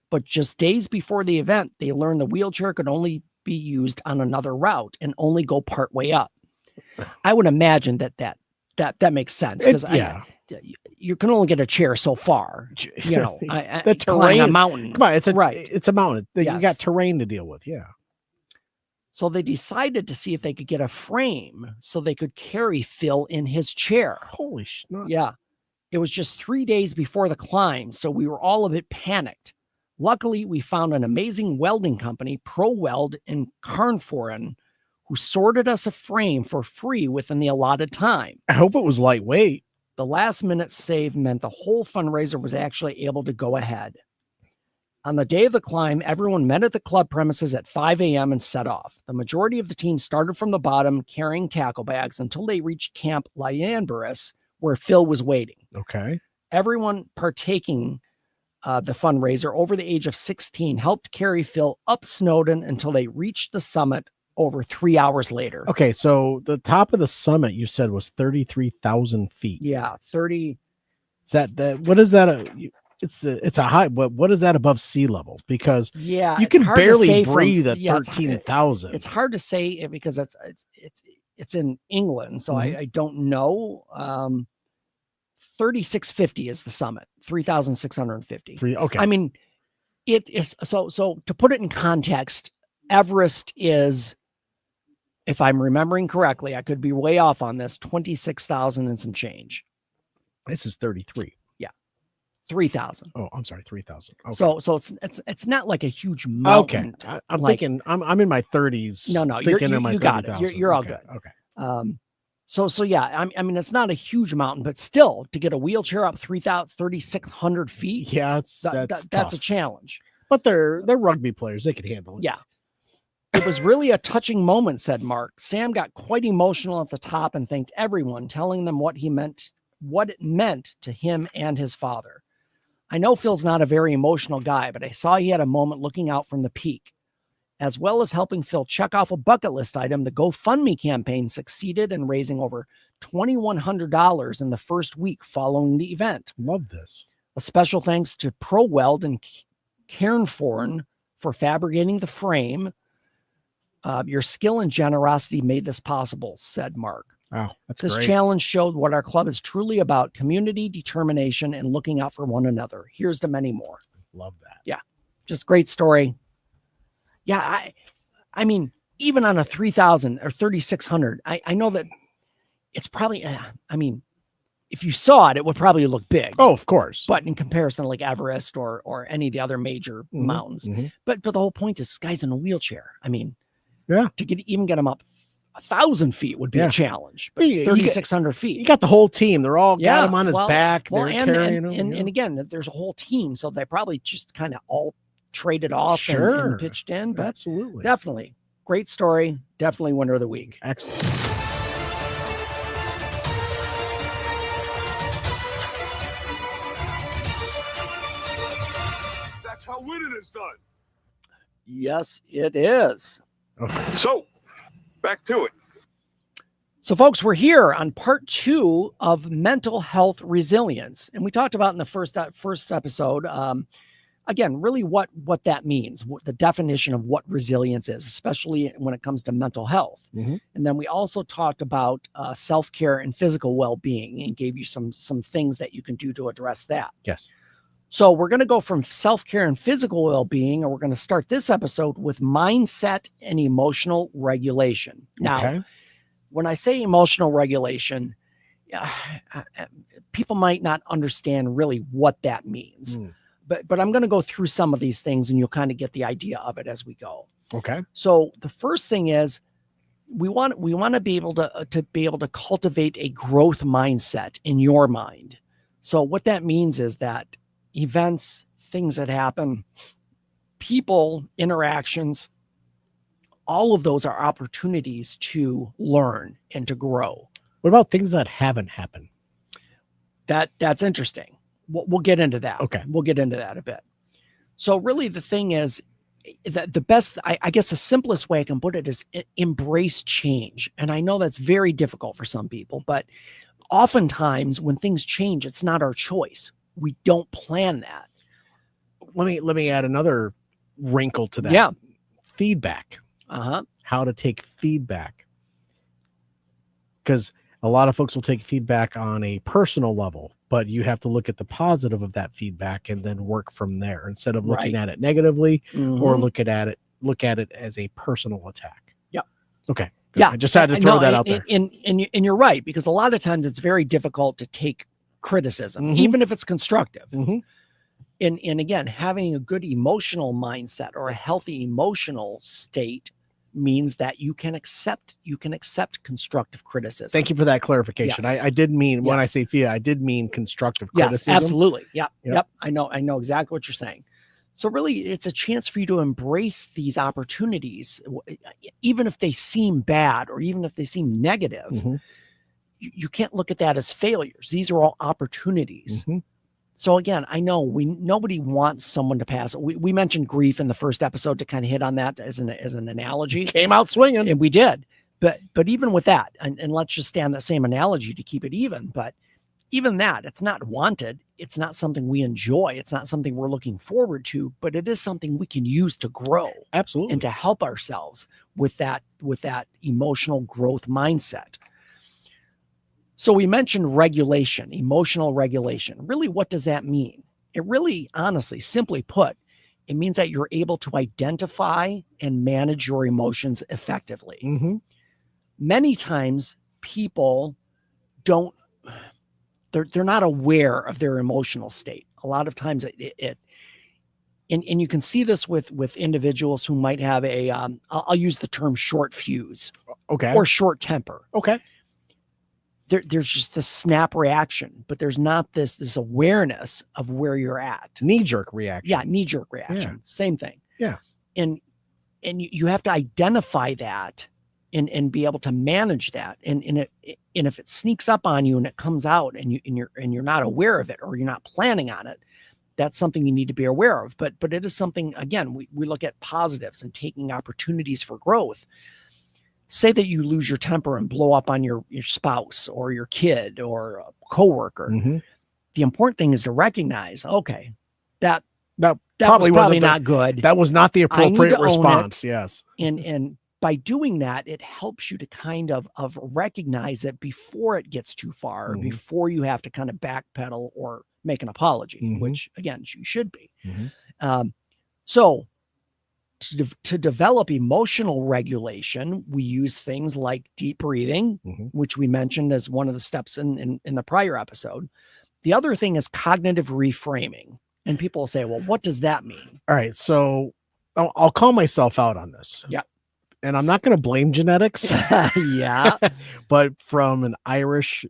But just days before the event, they learned the wheelchair could only be used on another route and only go partway up. I would imagine that makes sense, because you can only get a chair so far. You know, the terrain, a mountain. Come on, it's a right. It's a mountain. Yes. You got terrain to deal with. Yeah. So they decided to see if they could get a frame so they could carry Phil in his chair. Holy shit! Yeah, it was just 3 days before the climb, so we were all a bit panicked. Luckily, we found an amazing welding company, Pro Weld in Carnforan, who sorted us a frame for free within the allotted time. I hope it was lightweight. The last minute save meant the whole fundraiser was actually able to go ahead. On the day of the climb, everyone met at the club premises at 5 a.m. and set off. The majority of the team started from the bottom carrying tackle bags until they reached Camp Llanberis, where Phil was waiting. Okay. Everyone partaking the fundraiser over the age of 16 helped carry Phil up Snowdon until they reached the summit over 3 hours later. Okay, so the top of the summit you said was 33,000 feet. Yeah, 30. Is that what is that? It's a high. What is that above sea level? Because yeah, you can barely breathe at 13,000. It's hard to say because it's in England, so I don't know. 3,650 is the summit. 3,650. Okay. I mean, it is so to put it in context, Everest is, if I'm remembering correctly, I could be way off on this, 26,000 and some change. This is 33. Yeah. 3,000. Oh, I'm sorry, 3,000. Okay. So it's not like a huge mountain. Okay. I'm thinking I'm in my 30s. No, you got it. You're all good. Okay. So yeah, I mean, it's not a huge mountain, but still to get a wheelchair up 3,600 feet. Yeah, that's a challenge. But they're rugby players. They could handle it. Yeah. It was really a touching moment, said Mark. Sam got quite emotional at the top and thanked everyone, telling them what it meant to him and his father. I know Phil's not a very emotional guy, but I saw he had a moment looking out from the peak. As well as helping Phil check off a bucket list item, the GoFundMe campaign succeeded in raising over $2,100 in the first week following the event. Love this. A special thanks to Pro Weld and Cairnforan for fabricating the frame. Your skill and generosity made this possible, said Mark. Wow, that's This great. challenge showed what our club is truly about: community, determination, and looking out for one another. Here's to many more. Love that. Yeah, just great story. Yeah, I mean, even on a 3,000 or 3,600, I know that it's probably, I mean, if you saw it, it would probably look big. Oh, of course. But in comparison to like Everest or any of the other major mountains. But the whole point is, this guy's in a wheelchair. I mean, yeah, to even get him up 1,000 feet would be a challenge. But You 3,600 feet. You got the whole team. They're all got him on his back. Well, They're carrying him. and again, there's a whole team, so they probably just kind of all traded off and pitched in. But absolutely, definitely great story. Definitely winner of the week. Excellent. That's how winning is done. Yes, it is. Okay. So, back to it. So, folks, we're here on part 2 of mental health resilience, and we talked about in the first episode. Again, really what that means, what the definition of what resilience is, especially when it comes to mental health. And then we also talked about self-care and physical well-being, and gave you some things that you can do to address that. Yes. So we're going to go from self-care and physical well-being, and we're going to start this episode with mindset and emotional regulation. Now, when I say emotional regulation, people might not understand really what that means. But I'm going to go through some of these things, and you'll kind of get the idea of it as we go. Okay. So the first thing is we want to be able to cultivate a growth mindset in your mind. So what that means is that events, things that happen, people, interactions, all of those are opportunities to learn and to grow. What about things that haven't happened? That's interesting. We'll get into that. Okay. We'll get into that a bit. So really the thing is that the best, I guess the simplest way I can put it is embrace change. And I know that's very difficult for some people, but oftentimes when things change, it's not our choice. We don't plan that. Let me add another wrinkle to that. Yeah. Feedback. Uh-huh. How to take feedback. Because a lot of folks will take feedback on a personal level, but you have to look at the positive of that feedback and then work from there instead of looking at it negatively or look at it as a personal attack. Yeah. Okay. Good. Yeah. I just had to throw that out there. And you're right, because a lot of times it's very difficult to take criticism, even if it's constructive. And again, having a good emotional mindset or a healthy emotional state means that you can accept constructive criticism. Thank you for that clarification. Yes. I did mean when I Yes. say fear, I did mean constructive Yes, criticism. absolutely. Yep. I know exactly what you're saying. So really, it's a chance for you to embrace these opportunities, even if they seem bad or even if they seem negative. You can't look at that as failures. These are all opportunities. So again, I know nobody wants someone to pass. We mentioned grief in the first episode to kind of hit on that as an analogy. Came out swinging, and we did. But even with that, and let's just stay on that same analogy to keep it even. But even that, it's not wanted. It's not something we enjoy. It's not something we're looking forward to. But it is something we can use to grow, absolutely, and to help ourselves with that emotional growth mindset. So we mentioned regulation, emotional regulation. Really, what does that mean? It really, honestly, simply put, it means that you're able to identify and manage your emotions effectively. Many times people they're not aware of their emotional state. A lot of times and you can see this with individuals who might have I'll use the term short fuse. Okay. Or short temper. Okay. There's just this snap reaction, but there's not this awareness of where you're at. Knee-jerk reaction. Yeah, knee-jerk reaction. Yeah. Same thing. Yeah. And you have to identify that and be able to manage that. And if it sneaks up on you and it comes out and you're not aware of it or you're not planning on it, that's something you need to be aware of. But it is something, again, we look at positives and taking opportunities for growth. Say that you lose your temper and blow up on your spouse or your kid or a coworker. The important thing is to recognize, okay, that That was probably probably wasn't not good. That was not the I need appropriate to own response. it. Yes. And by doing that, it helps you to kind of recognize it before it gets too far, Mhm. before you have to kind of backpedal or make an apology, Mhm. which again, you should be. Mhm. So to develop emotional regulation, we use things like deep breathing, Mhm. which we mentioned as one of the steps in the prior episode. The other thing is cognitive reframing. And people will say, well, what does that mean? All right. So I'll call myself out on this. Yeah. And I'm not going to blame genetics. Yeah. But from an Irish,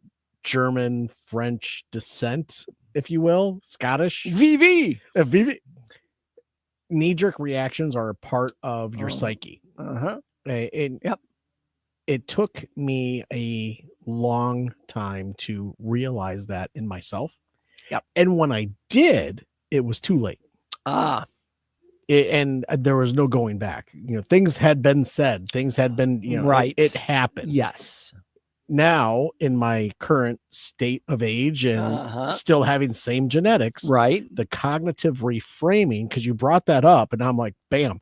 German, French descent, if you will, Scottish. VV. VV. Knee-jerk reactions are a part of your psyche. Uh-huh. Yep. It took me a long time to realize that in myself. Yep. And when I did, it was too late. And there was no going back. Things had been said. Things had been, right. It happened. Yes. Now, in my current state of age and still having same genetics, right? The cognitive reframing, because you brought that up, and I'm like, bam,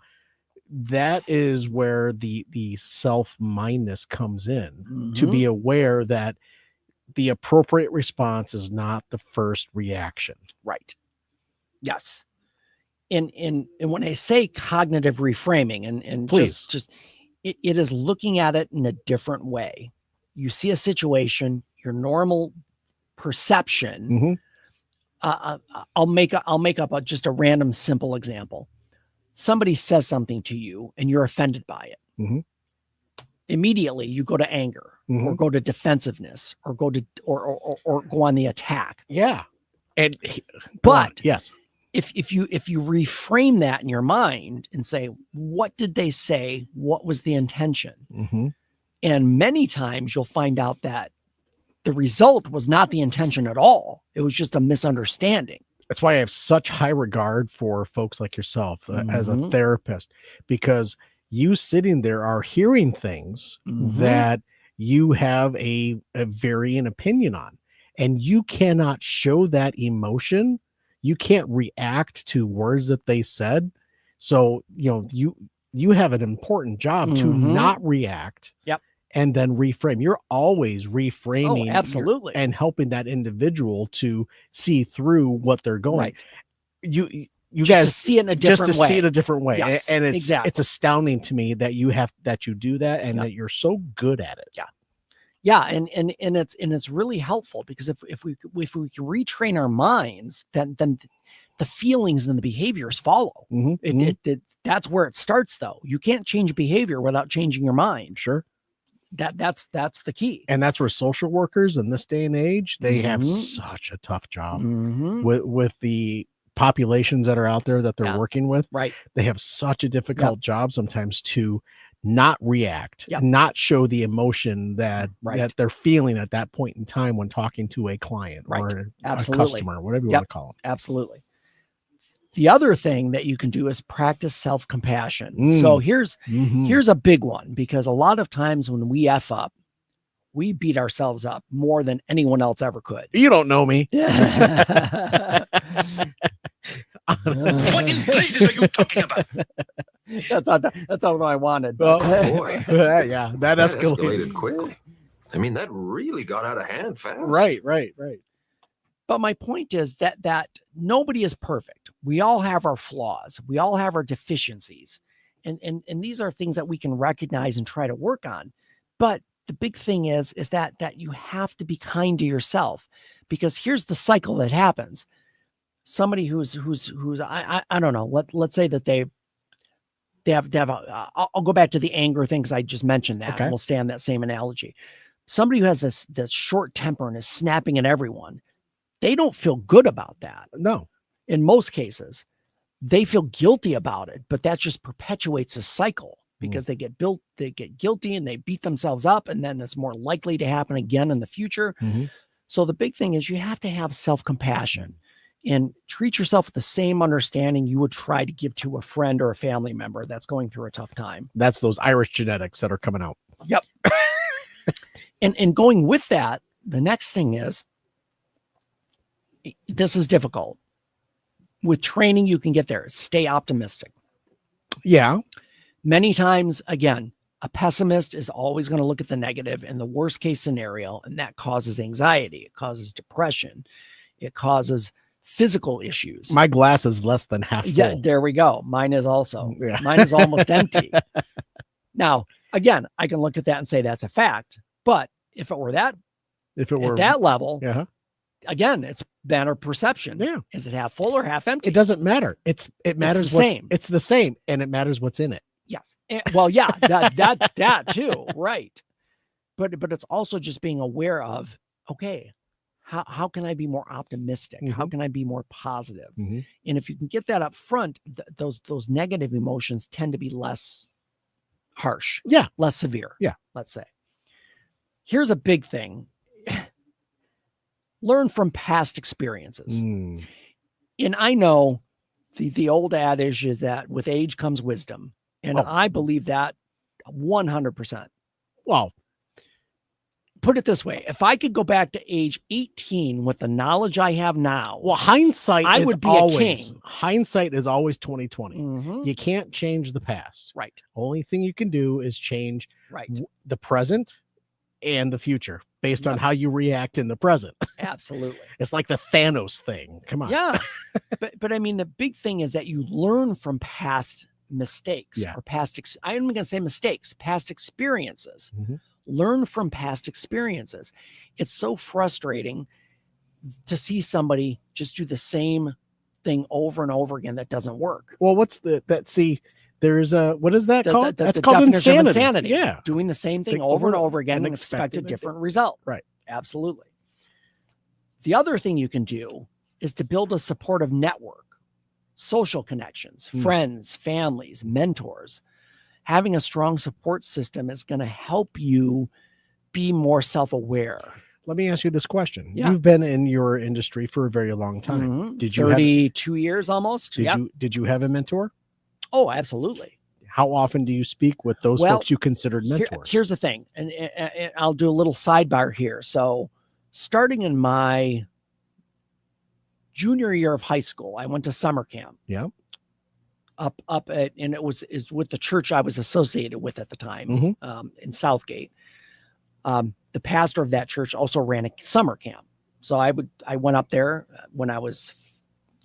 that is where the self-mindness comes in, to be aware that the appropriate response is not the first reaction. Right. Yes. And when I say cognitive reframing, and please just it is looking at it in a different way. You see a situation, your normal perception. I'll make up just a random simple example. Somebody says something to you and you're offended by it. Immediately you go to anger, or go to defensiveness, or go to or go on the attack. Yeah. And but yes, if you reframe that in your mind and say, what did they say? What was the intention? And many times you'll find out that the result was not the intention at all. It was just a misunderstanding. That's why I have such high regard for folks like yourself as a therapist, because you sitting there are hearing things that you have a varying opinion on, and you cannot show that emotion. You can't react to words that they said. So, you have an important job to not react. Yep. And then reframe. You're always reframing, absolutely, and helping that individual to see through what they're going. Right. You just guys to see it in a different way. See it a different way. Yes, and it's exactly. It's astounding to me that you do that, and that you're so good at it. Yeah. Yeah, and it's really helpful, because if we can retrain our minds, then the feelings and the behaviors follow. That's where it starts, though. You can't change behavior without changing your mind. Sure. That's the key. And that's where social workers in this day and age, they have such a tough job with the populations that are out there that they're working with. Right. They have such a difficult job sometimes to not react, not show the emotion that they're feeling at that point in time when talking to a client or a customer, whatever you want to call them. Absolutely. The other thing that you can do is practice self-compassion. So here's a big one, because a lot of times when we F up, we beat ourselves up more than anyone else ever could. You don't know me. What in blazes are you talking about? That's not what I wanted. Oh boy. Yeah, that escalated quickly. I mean, that really got out of hand fast. Right. But my point is that nobody is perfect. We all have our flaws. We all have our deficiencies. And these are things that we can recognize and try to work on. But the big thing is that you have to be kind to yourself, because here's the cycle that happens. Somebody who's I don't know, let's say that they have I'll go back to the anger thing, because I just mentioned that. And we'll stay on that same analogy. Somebody who has this short temper and is snapping at everyone, they don't feel good about that. No. In most cases, they feel guilty about it, but that just perpetuates a cycle, because they get guilty and they beat themselves up, and then it's more likely to happen again in the future. So the big thing is you have to have self-compassion and treat yourself with the same understanding you would try to give to a friend or a family member that's going through a tough time. That's those Irish genetics that are coming out. Yep. and going with that, the next thing is, this is difficult. With training, you can get there. Stay optimistic. Yeah. Many times, again, a pessimist is always going to look at the negative and the worst case scenario, and that causes anxiety. It causes depression. It causes physical issues. My glass is less than half full. Yeah, there we go. Mine is also. Yeah. Mine is almost empty. Now, again, I can look at that and say that's a fact. But if it were at that level, again, it's matter of perception. Yeah. Is it half full or half empty? It doesn't matter. It matters. the same. It's the same, and it matters what's in it. Yes. Well, yeah, that too, right. But it's also just being aware of, okay, how can I be more optimistic? How can I be more positive? And if you can get that up front, those negative emotions tend to be less harsh. Yeah. Less severe. Yeah. Let's say. Here's a big thing. Learn from past experiences. And I know the old adage is that with age comes wisdom. And I believe that 100%. Well, put it this way. If I could go back to age 18 with the knowledge I have now. Well, hindsight I is would be always, a king. Hindsight is always 2020. You can't change the past. Right. Only thing you can do is change the present and the future based on how you react in the present. Absolutely. It's like the Thanos thing. Come on. Yeah. but I mean, the big thing is that you learn from past mistakes or I'm going to say mistakes, past experiences. Learn from past experiences. It's so frustrating to see somebody just do the same thing over and over again that doesn't work. Well, there's what is that called? That's called definition insanity. of insanity. Yeah. Doing the same thing over and over again and expect a different result. Right. Absolutely. The other thing you can do is to build a supportive network, social connections, friends, families, mentors. Having a strong support system is going to help you be more self-aware. Let me ask you this question. Yeah. You've been in your industry for a very long time. Did you 32 years almost? Did you have a mentor? Oh, absolutely. How often do you speak with those folks you considered mentors? Here's the thing, and I'll do a little sidebar here. So starting in my junior year of high school, I went to summer camp. Yeah. And is with the church I was associated with at the time, in Southgate. The pastor of that church also ran a summer camp. So I went up there when I was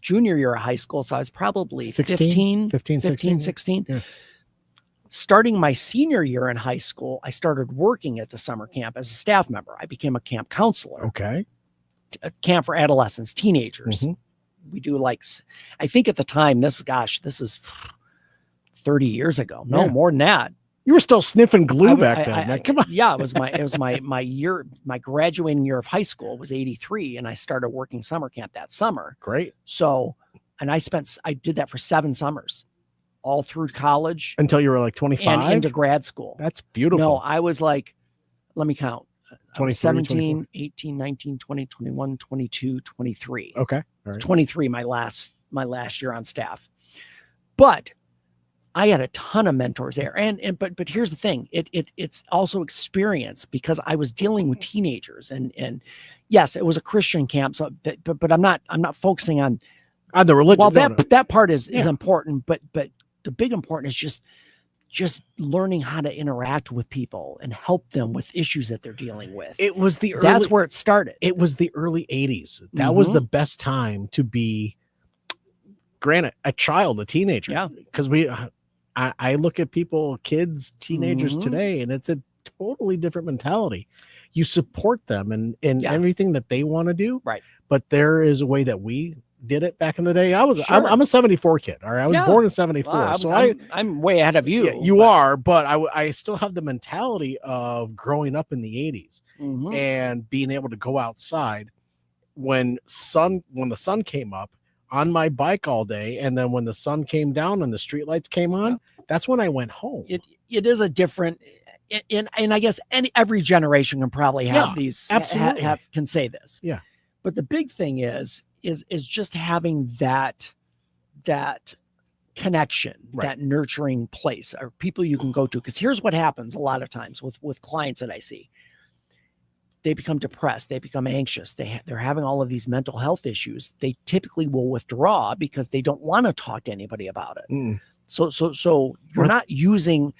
junior year of high school. So I was probably 16. Yeah. Starting my senior year in high school, I started working at the summer camp as a staff member. I became a camp counselor. Okay. A camp for adolescents, teenagers. We do I think at the time, this is 30 years ago. No, more than that. You were still sniffing glue back then. Man. Come on. Yeah, it was my year, my graduating year of high school was 83, and I started working summer camp that summer. Great. So, and I did that for 7 summers, all through college. Until you were like 25? And into grad school. That's beautiful. No, I was like, let me count. 17, 24. 18, 19, 20, 21, 22, 23. Okay. All right. 23, my last year on staff. But I had a ton of mentors there. But here's the thing. It's also experience, because I was dealing with teenagers and yes, it was a Christian camp. So, but I'm not focusing on the religion. Well, that part is important, but the big important is just learning how to interact with people and help them with issues that they're dealing with. That's where it started. It was the early 80s. That was the best time to be, granted, a child, a teenager. Yeah. Because I look at kids, teenagers today, and it's a totally different mentality. You support them in everything that they want to do. Right. But there is a way that we did it back in the day. I'm a 74 kid. All right. I was born in 74. Well, I'm way ahead of you. Yeah, you are, but I still have the mentality of growing up in the 80s and being able to go outside when the sun came up on my bike all day. And then when the sun came down and the streetlights came on, that's when I went home. It is a different, and I guess every generation can probably have these, absolutely can say this. Yeah. But the big thing is just having that connection, that nurturing place, or people you can go to. Because here's what happens a lot of times with clients that I see. they become depressed, they become anxious, they're having all of these mental health issues, they typically will withdraw because they don't want to talk to anybody about it. So you're not using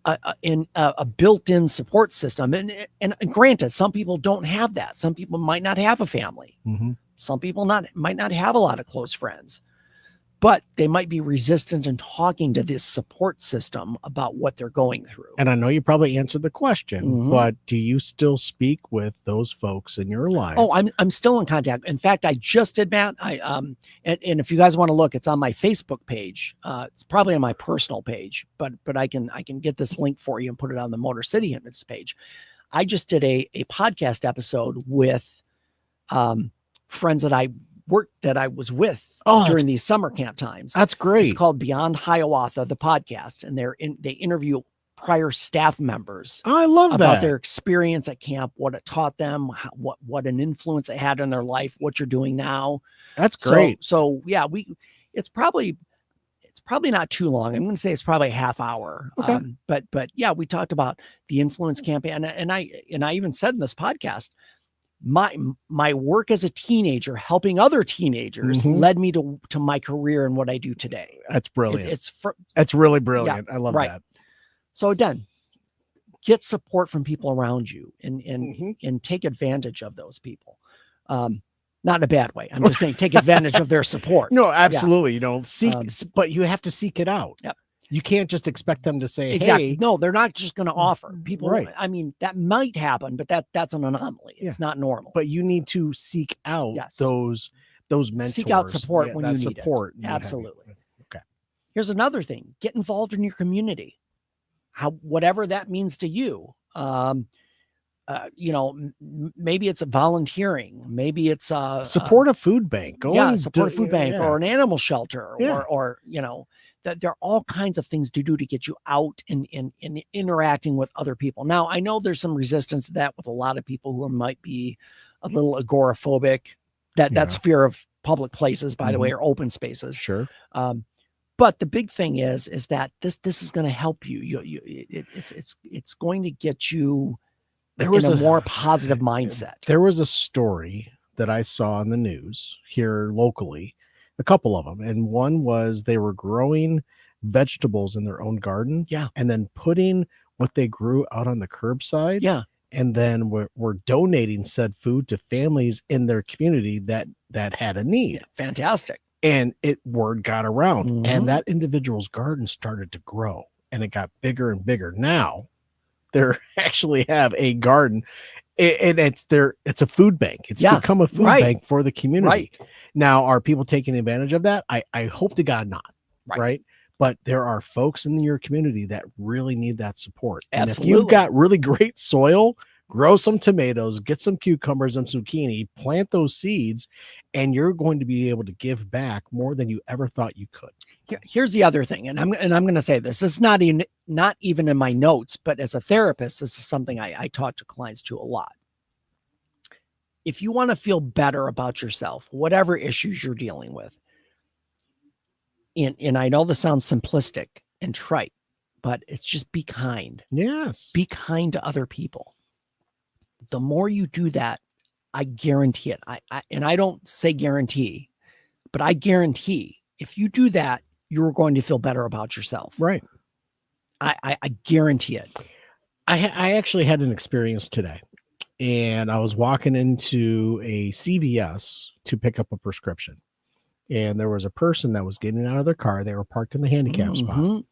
a built-in support system. And granted, some people don't have that. Some people might not have a family. Some people might not have a lot of close friends, but they might be resistant in talking to this support system about what they're going through. And I know you probably answered the question, but do you still speak with those folks in your life? Oh, I'm still in contact. In fact, I just did, Matt. And if you guys want to look, it's on my Facebook page. It's probably on my personal page, but I can get this link for you and put it on the Motor City Hypnotist page. I just did a podcast episode with friends that I was with during these summer camp times. That's great. It's called Beyond Hiawatha, the podcast, and they interview prior staff members. I love about their experience at camp, what it taught them, what an influence it had in their life, what you're doing now. That's great. So yeah, it's probably not too long. I'm going to say it's probably a half hour. Okay. But yeah, we talked about the influence campaign, and I even said in this podcast, my work as a teenager helping other teenagers led me to my career and what I do today. That's brilliant. It's really brilliant. I love that. So again, get support from people around you and take advantage of those people. Not in a bad way. I'm just saying take advantage of their support. No, absolutely. You know, but you have to seek it out. Yep. You can't just expect them to say, exactly. hey. No, they're not just going to offer. People, Right. I mean, that might happen, but that's an anomaly. It's not normal. But you need to seek out those mentors. Seek out support when you need support. it. Absolutely. Okay. Here's another thing. Get involved in your community. Whatever that means to you. Maybe it's a volunteering. Maybe it's support a food bank. Support a food bank or an animal shelter or that there are all kinds of things to do to get you out and interacting with other people. Now, I know there's some resistance to that with a lot of people who might be a little agoraphobic. That's fear of public places, by the way, or open spaces. Sure. But the big thing is that this is going to help you. It's going to get you in a more positive mindset. There was a story that I saw in the news here locally, a couple of them. And one was they were growing vegetables in their own garden. Yeah. And then putting what they grew out on the curbside. Yeah. And then we're donating said food to families in their community that had a need. Yeah, fantastic. And word got around and that individual's garden started to grow and it got bigger and bigger. Now they actually have a garden and it's a food bank. It's become a food bank for the community. Right. Now, are people taking advantage of that? I hope to God not. Right. But there are folks in your community that really need that support. And if you've got really great soil, grow some tomatoes, get some cucumbers and zucchini, plant those seeds, and you're going to be able to give back more than you ever thought you could. Here's the other thing, and I'm going to say this. It's not even in my notes, but as a therapist, this is something I talk to clients to a lot. If you want to feel better about yourself, whatever issues you're dealing with, and I know this sounds simplistic and trite, but it's just be kind. Yes. Be kind to other people. The more you do that, I guarantee it. I don't say guarantee, but I guarantee if you do that, you're going to feel better about yourself. Right. I guarantee it. I actually had an experience today, and I was walking into a CVS to pick up a prescription, and there was a person that was getting out of their car. They were parked in the handicap spot.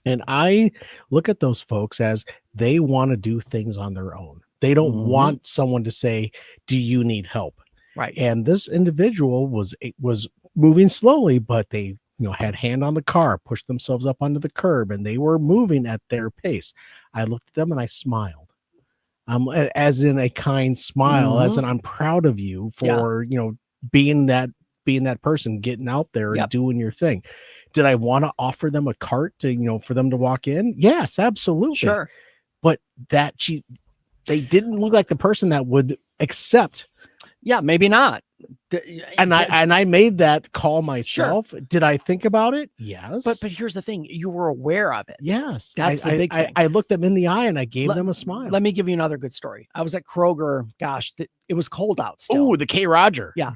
And I look at those folks as they want to do things on their own. They don't want someone to say, do you need help? Right. And this individual was moving slowly, but they had hand on the car, pushed themselves up onto the curb, and they were moving at their pace. I looked at them and I smiled. As in a kind smile, as in I'm proud of you for, being that person, getting out there and doing your thing. Did I want to offer them a cart to, for them to walk in? Yes, absolutely. Sure. But they didn't look like the person that would accept. Yeah, maybe not. And I made that call myself. Sure. Did I think about it? Yes. But here's the thing. You were aware of it. Yes. That's the big thing. I looked them in the eye and I gave them a smile. Let me give you another good story. I was at Kroger. Gosh, it was cold out still. Oh, the K. Roger. Yeah.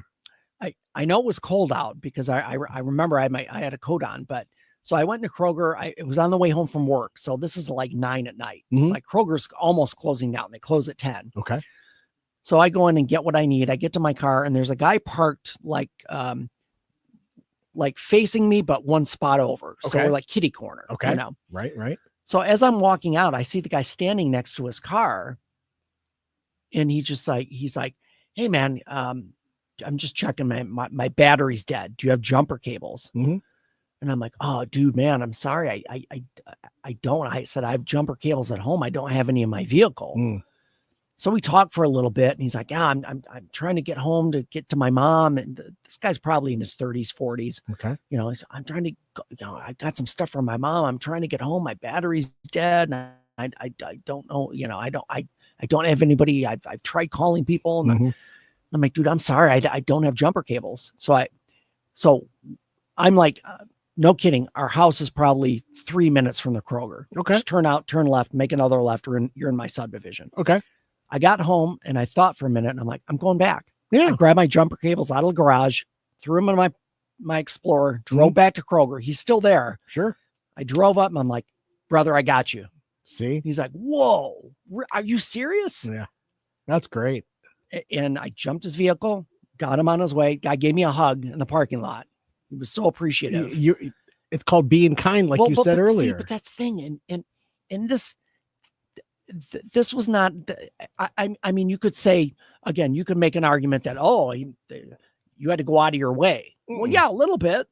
I know it was cold out because I remember I had a coat on, but so I went to Kroger. It was on the way home from work. So this is like 9 at night. Like Kroger's almost closing down. They close at 10. Okay. So I go in and get what I need. I get to my car and there's a guy parked like facing me, but one spot over. So we're like kitty corner. Okay. You know? Right. So as I'm walking out, I see the guy standing next to his car. And he's like, hey man, I'm just checking my battery's dead. Do you have jumper cables? Mm-hmm. And I'm like, oh dude, man, I'm sorry. I don't. I said, I have jumper cables at home. I don't have any in my vehicle. Mm. So we talked for a little bit and he's like, yeah, I'm trying to get home to get to my mom. And this guy's probably in his 30s, 40s. Okay. You know, I'm trying to, I got some stuff from my mom. I'm trying to get home. My battery's dead. And I don't know, I don't have anybody. I've tried calling people and I'm like, dude, I'm sorry. I don't have jumper cables. So I'm like, no kidding. Our house is probably 3 minutes from the Kroger. Okay. Just turn out, turn left, make another left, or you're in my subdivision. Okay. I got home and I thought for a minute and I'm like, I'm going back. Yeah. I grabbed my jumper cables out of the garage, threw them in my Explorer, drove back to Kroger. He's still there. Sure. I drove up and I'm like, brother, I got you. See? He's like, whoa, are you serious? Yeah. That's great. And I jumped his vehicle, got him on his way. Guy gave me a hug in the parking lot. He was so appreciative. It's called being kind, like you said earlier. See, but that's the thing. And this was not, I mean, you could say, again, you could make an argument that, you had to go out of your way. Well, yeah, a little bit.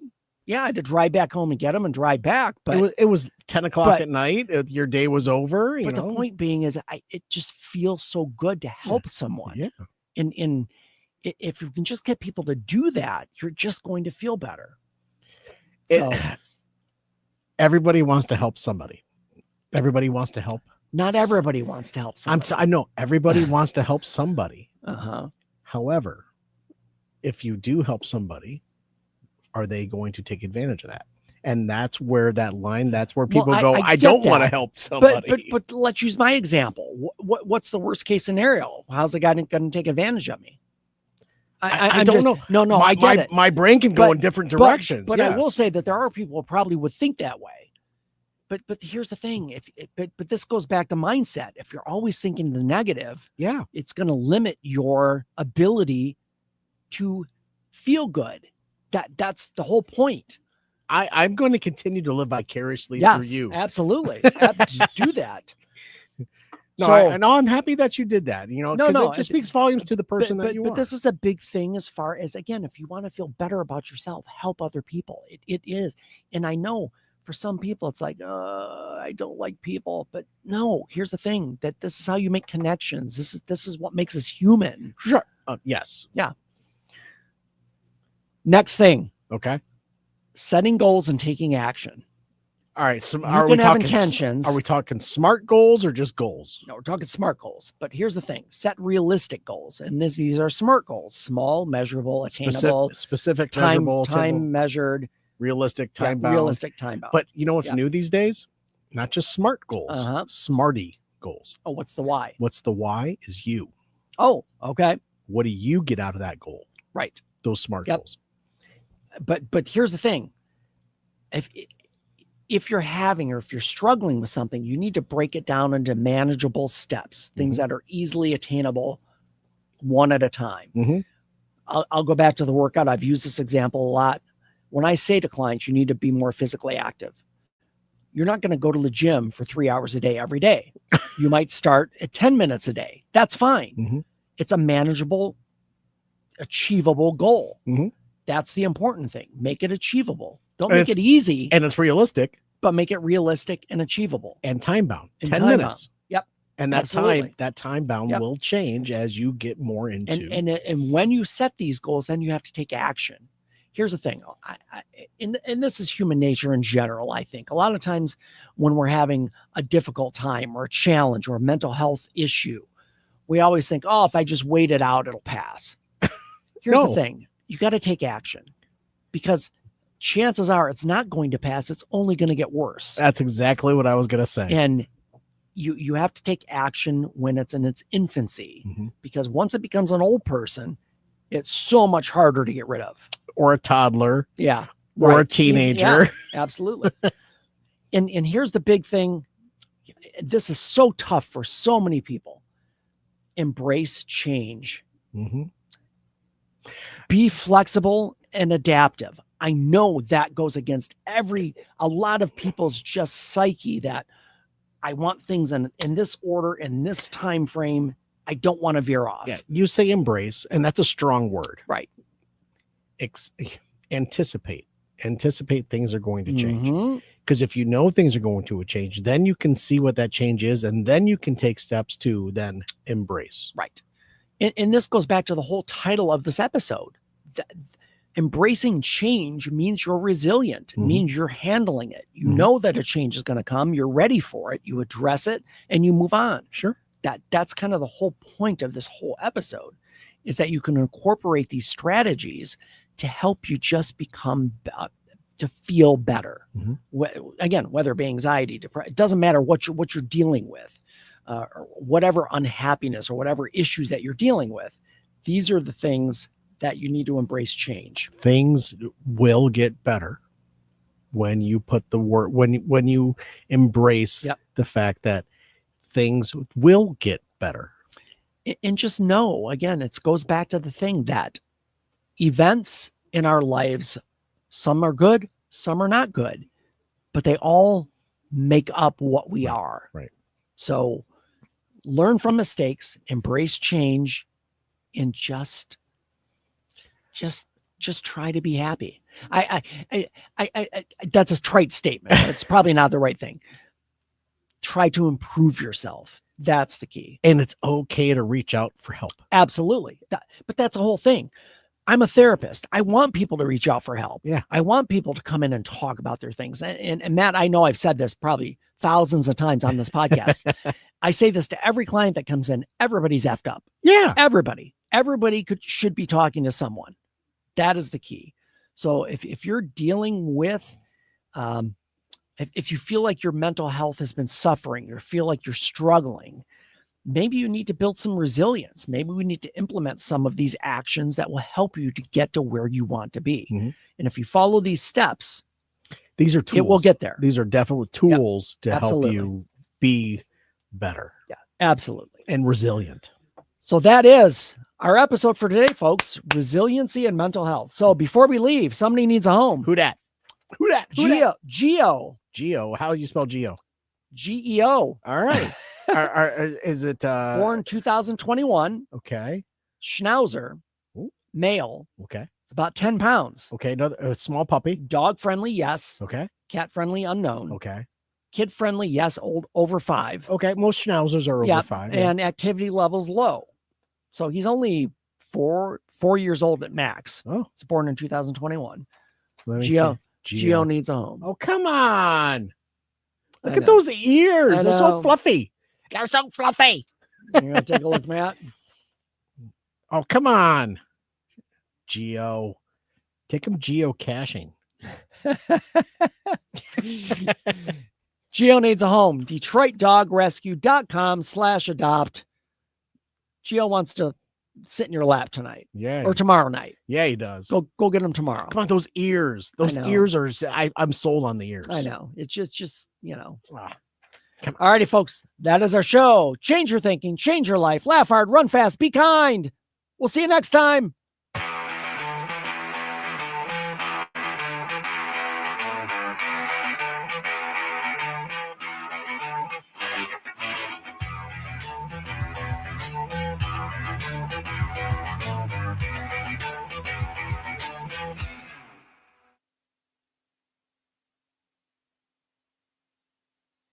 Yeah, I had to drive back home and get him and drive back. But it was 10 o'clock at night. Your day was over. But the point being is it just feels so good to help someone. Yeah. And if you can just get people to do that, you're just going to feel better. Everybody wants to help somebody. Everybody wants to help. Not everybody wants to help somebody. I know everybody wants to help somebody. Uh-huh. However, if you do help somebody, are they going to take advantage of that? And that's where people go, I don't want to help somebody. But let's use my example. What's the worst case scenario? How's the guy going to take advantage of me? I don't know. No, I get it. My brain can go in different directions. But I will say that there are people who probably would think that way. But here's the thing. But this goes back to mindset. If you're always thinking the negative, it's going to limit your ability to feel good. That's the whole point. I'm going to continue to live vicariously through you. Absolutely. Do that. No, I'm happy that you did that, because it just speaks volumes to the person that you are. But this is a big thing as far as, again, if you want to feel better about yourself, help other people. It is. And I know for some people, it's like, I don't like people, but no, here's the thing, that this is how you make connections. This is what makes us human. Sure. Yes. Yeah. Next thing. Okay. Setting goals and taking action. All right. So are we talking intentions? Are we talking smart goals or just goals? No, we're talking smart goals. But here's the thing: set realistic goals, and these are smart goals: small, measurable, attainable, specific, time measurable, measured, realistic, time bound. Realistic, time bound. But you know what's new these days? Not just smart goals, smarty goals. Oh, what's the why? What's the why? Is you. Oh, okay. What do you get out of that goal? Right. Those smart goals. But here's the thing: if you're having, or if you're struggling with something, you need to break it down into manageable steps, things that are easily attainable, one at a time. I'll go back to the workout. I've used this example a lot. When I say to clients, you need to be more physically active, you're not going to go to the gym for 3 hours a day every day. You might start at 10 minutes a day. That's fine. It's a manageable, achievable goal. That's the important thing. Make it achievable. Don't make it easy. And it's realistic. But make it realistic and achievable. And time bound. 10 minutes. Yep. And that time bound will change as you get more into. And when you set these goals, then you have to take action. Here's the thing. And this is human nature in general, I think. A lot of times when we're having a difficult time or a challenge or a mental health issue, we always think, if I just wait it out, it'll pass. Here's No. the thing. You got to take action because chances are it's not going to pass. It's only going to get worse. That's exactly what I was going to say. And you have to take action when it's in its infancy, because once it becomes an old person, it's so much harder to get rid of. Or a toddler. Yeah. Or a teenager. Yeah, absolutely. and here's the big thing. This is so tough for so many people. Embrace change. Be flexible and adaptive. I know that goes against a lot of people's just psyche, that I want things in this order, in this time frame. I don't want to veer off. Yeah, you say embrace, and that's a strong word. Right. Anticipate things are going to change. Because if you know things are going to change, then you can see what that change is, and then you can take steps to then embrace. Right. And this goes back to the whole title of this episode. Embracing change means you're resilient, means you're handling it. You know that a change is going to come. You're ready for it. You address it and you move on. Sure. That's kind of the whole point of this whole episode, is that you can incorporate these strategies to help you just become to feel better. Again, whether it be anxiety, depression, it doesn't matter what you're dealing with, or whatever unhappiness or whatever issues that you're dealing with. These are the things that you need to embrace change. Things will get better when you put the work, when you embrace the fact that things will get better. And just know, again, it goes back to the thing that events in our lives, some are good, some are not good, but they all make up what we are. Right. So learn from mistakes, embrace change, and just try to be happy. I that's a trite statement. It's probably not the right thing. Try to improve yourself. That's the key. And it's okay to reach out for help. Absolutely. But that's the whole thing. I'm a therapist. I want people to reach out for help. Yeah. I want people to come in and talk about their things. And Matt, I know I've said this probably thousands of times on this podcast. I say this to every client that comes in. Everybody's effed up. Yeah. Everybody should be talking to someone. That is the key. So if you're dealing with, if you feel like your mental health has been suffering or feel like you're struggling, maybe you need to build some resilience. Maybe we need to implement some of these actions that will help you to get to where you want to be. And if you follow these steps, these are tools. It will get there. These are definitely tools to Absolutely. help you be better. Yeah, absolutely. And resilient. So that is our episode for today, folks. Resiliency and mental health. So before we leave, somebody needs a home. Who dat? Who dat? Geo. Geo. How do you spell Geo? Geo. All right. Is it born 2021? Okay. Schnauzer. Male. Okay. It's about 10 pounds. Okay. Another small puppy. Dog friendly, yes. Okay. Cat friendly, unknown. Okay. Kid friendly, yes. Over 5. Okay. Most Schnauzers are over 5. And activity levels low. So he's only 4 years old at max. Oh. It's born in 2021. Geo needs a home. Oh, come on. Look at those ears. They're so fluffy. They're so fluffy. You're going to take a look, Matt? Oh, come on. Geo. Take him geocaching. Geo needs a home. DetroitDogRescue.com/adopt. Geo wants to sit in your lap tonight. Yeah. Or tomorrow night. Yeah, he does. Go get him tomorrow. Come on, those ears. Those ears are, I'm sold on the ears. I know. It's just All righty, folks. That is our show. Change your thinking, change your life, laugh hard, run fast, be kind. We'll see you next time.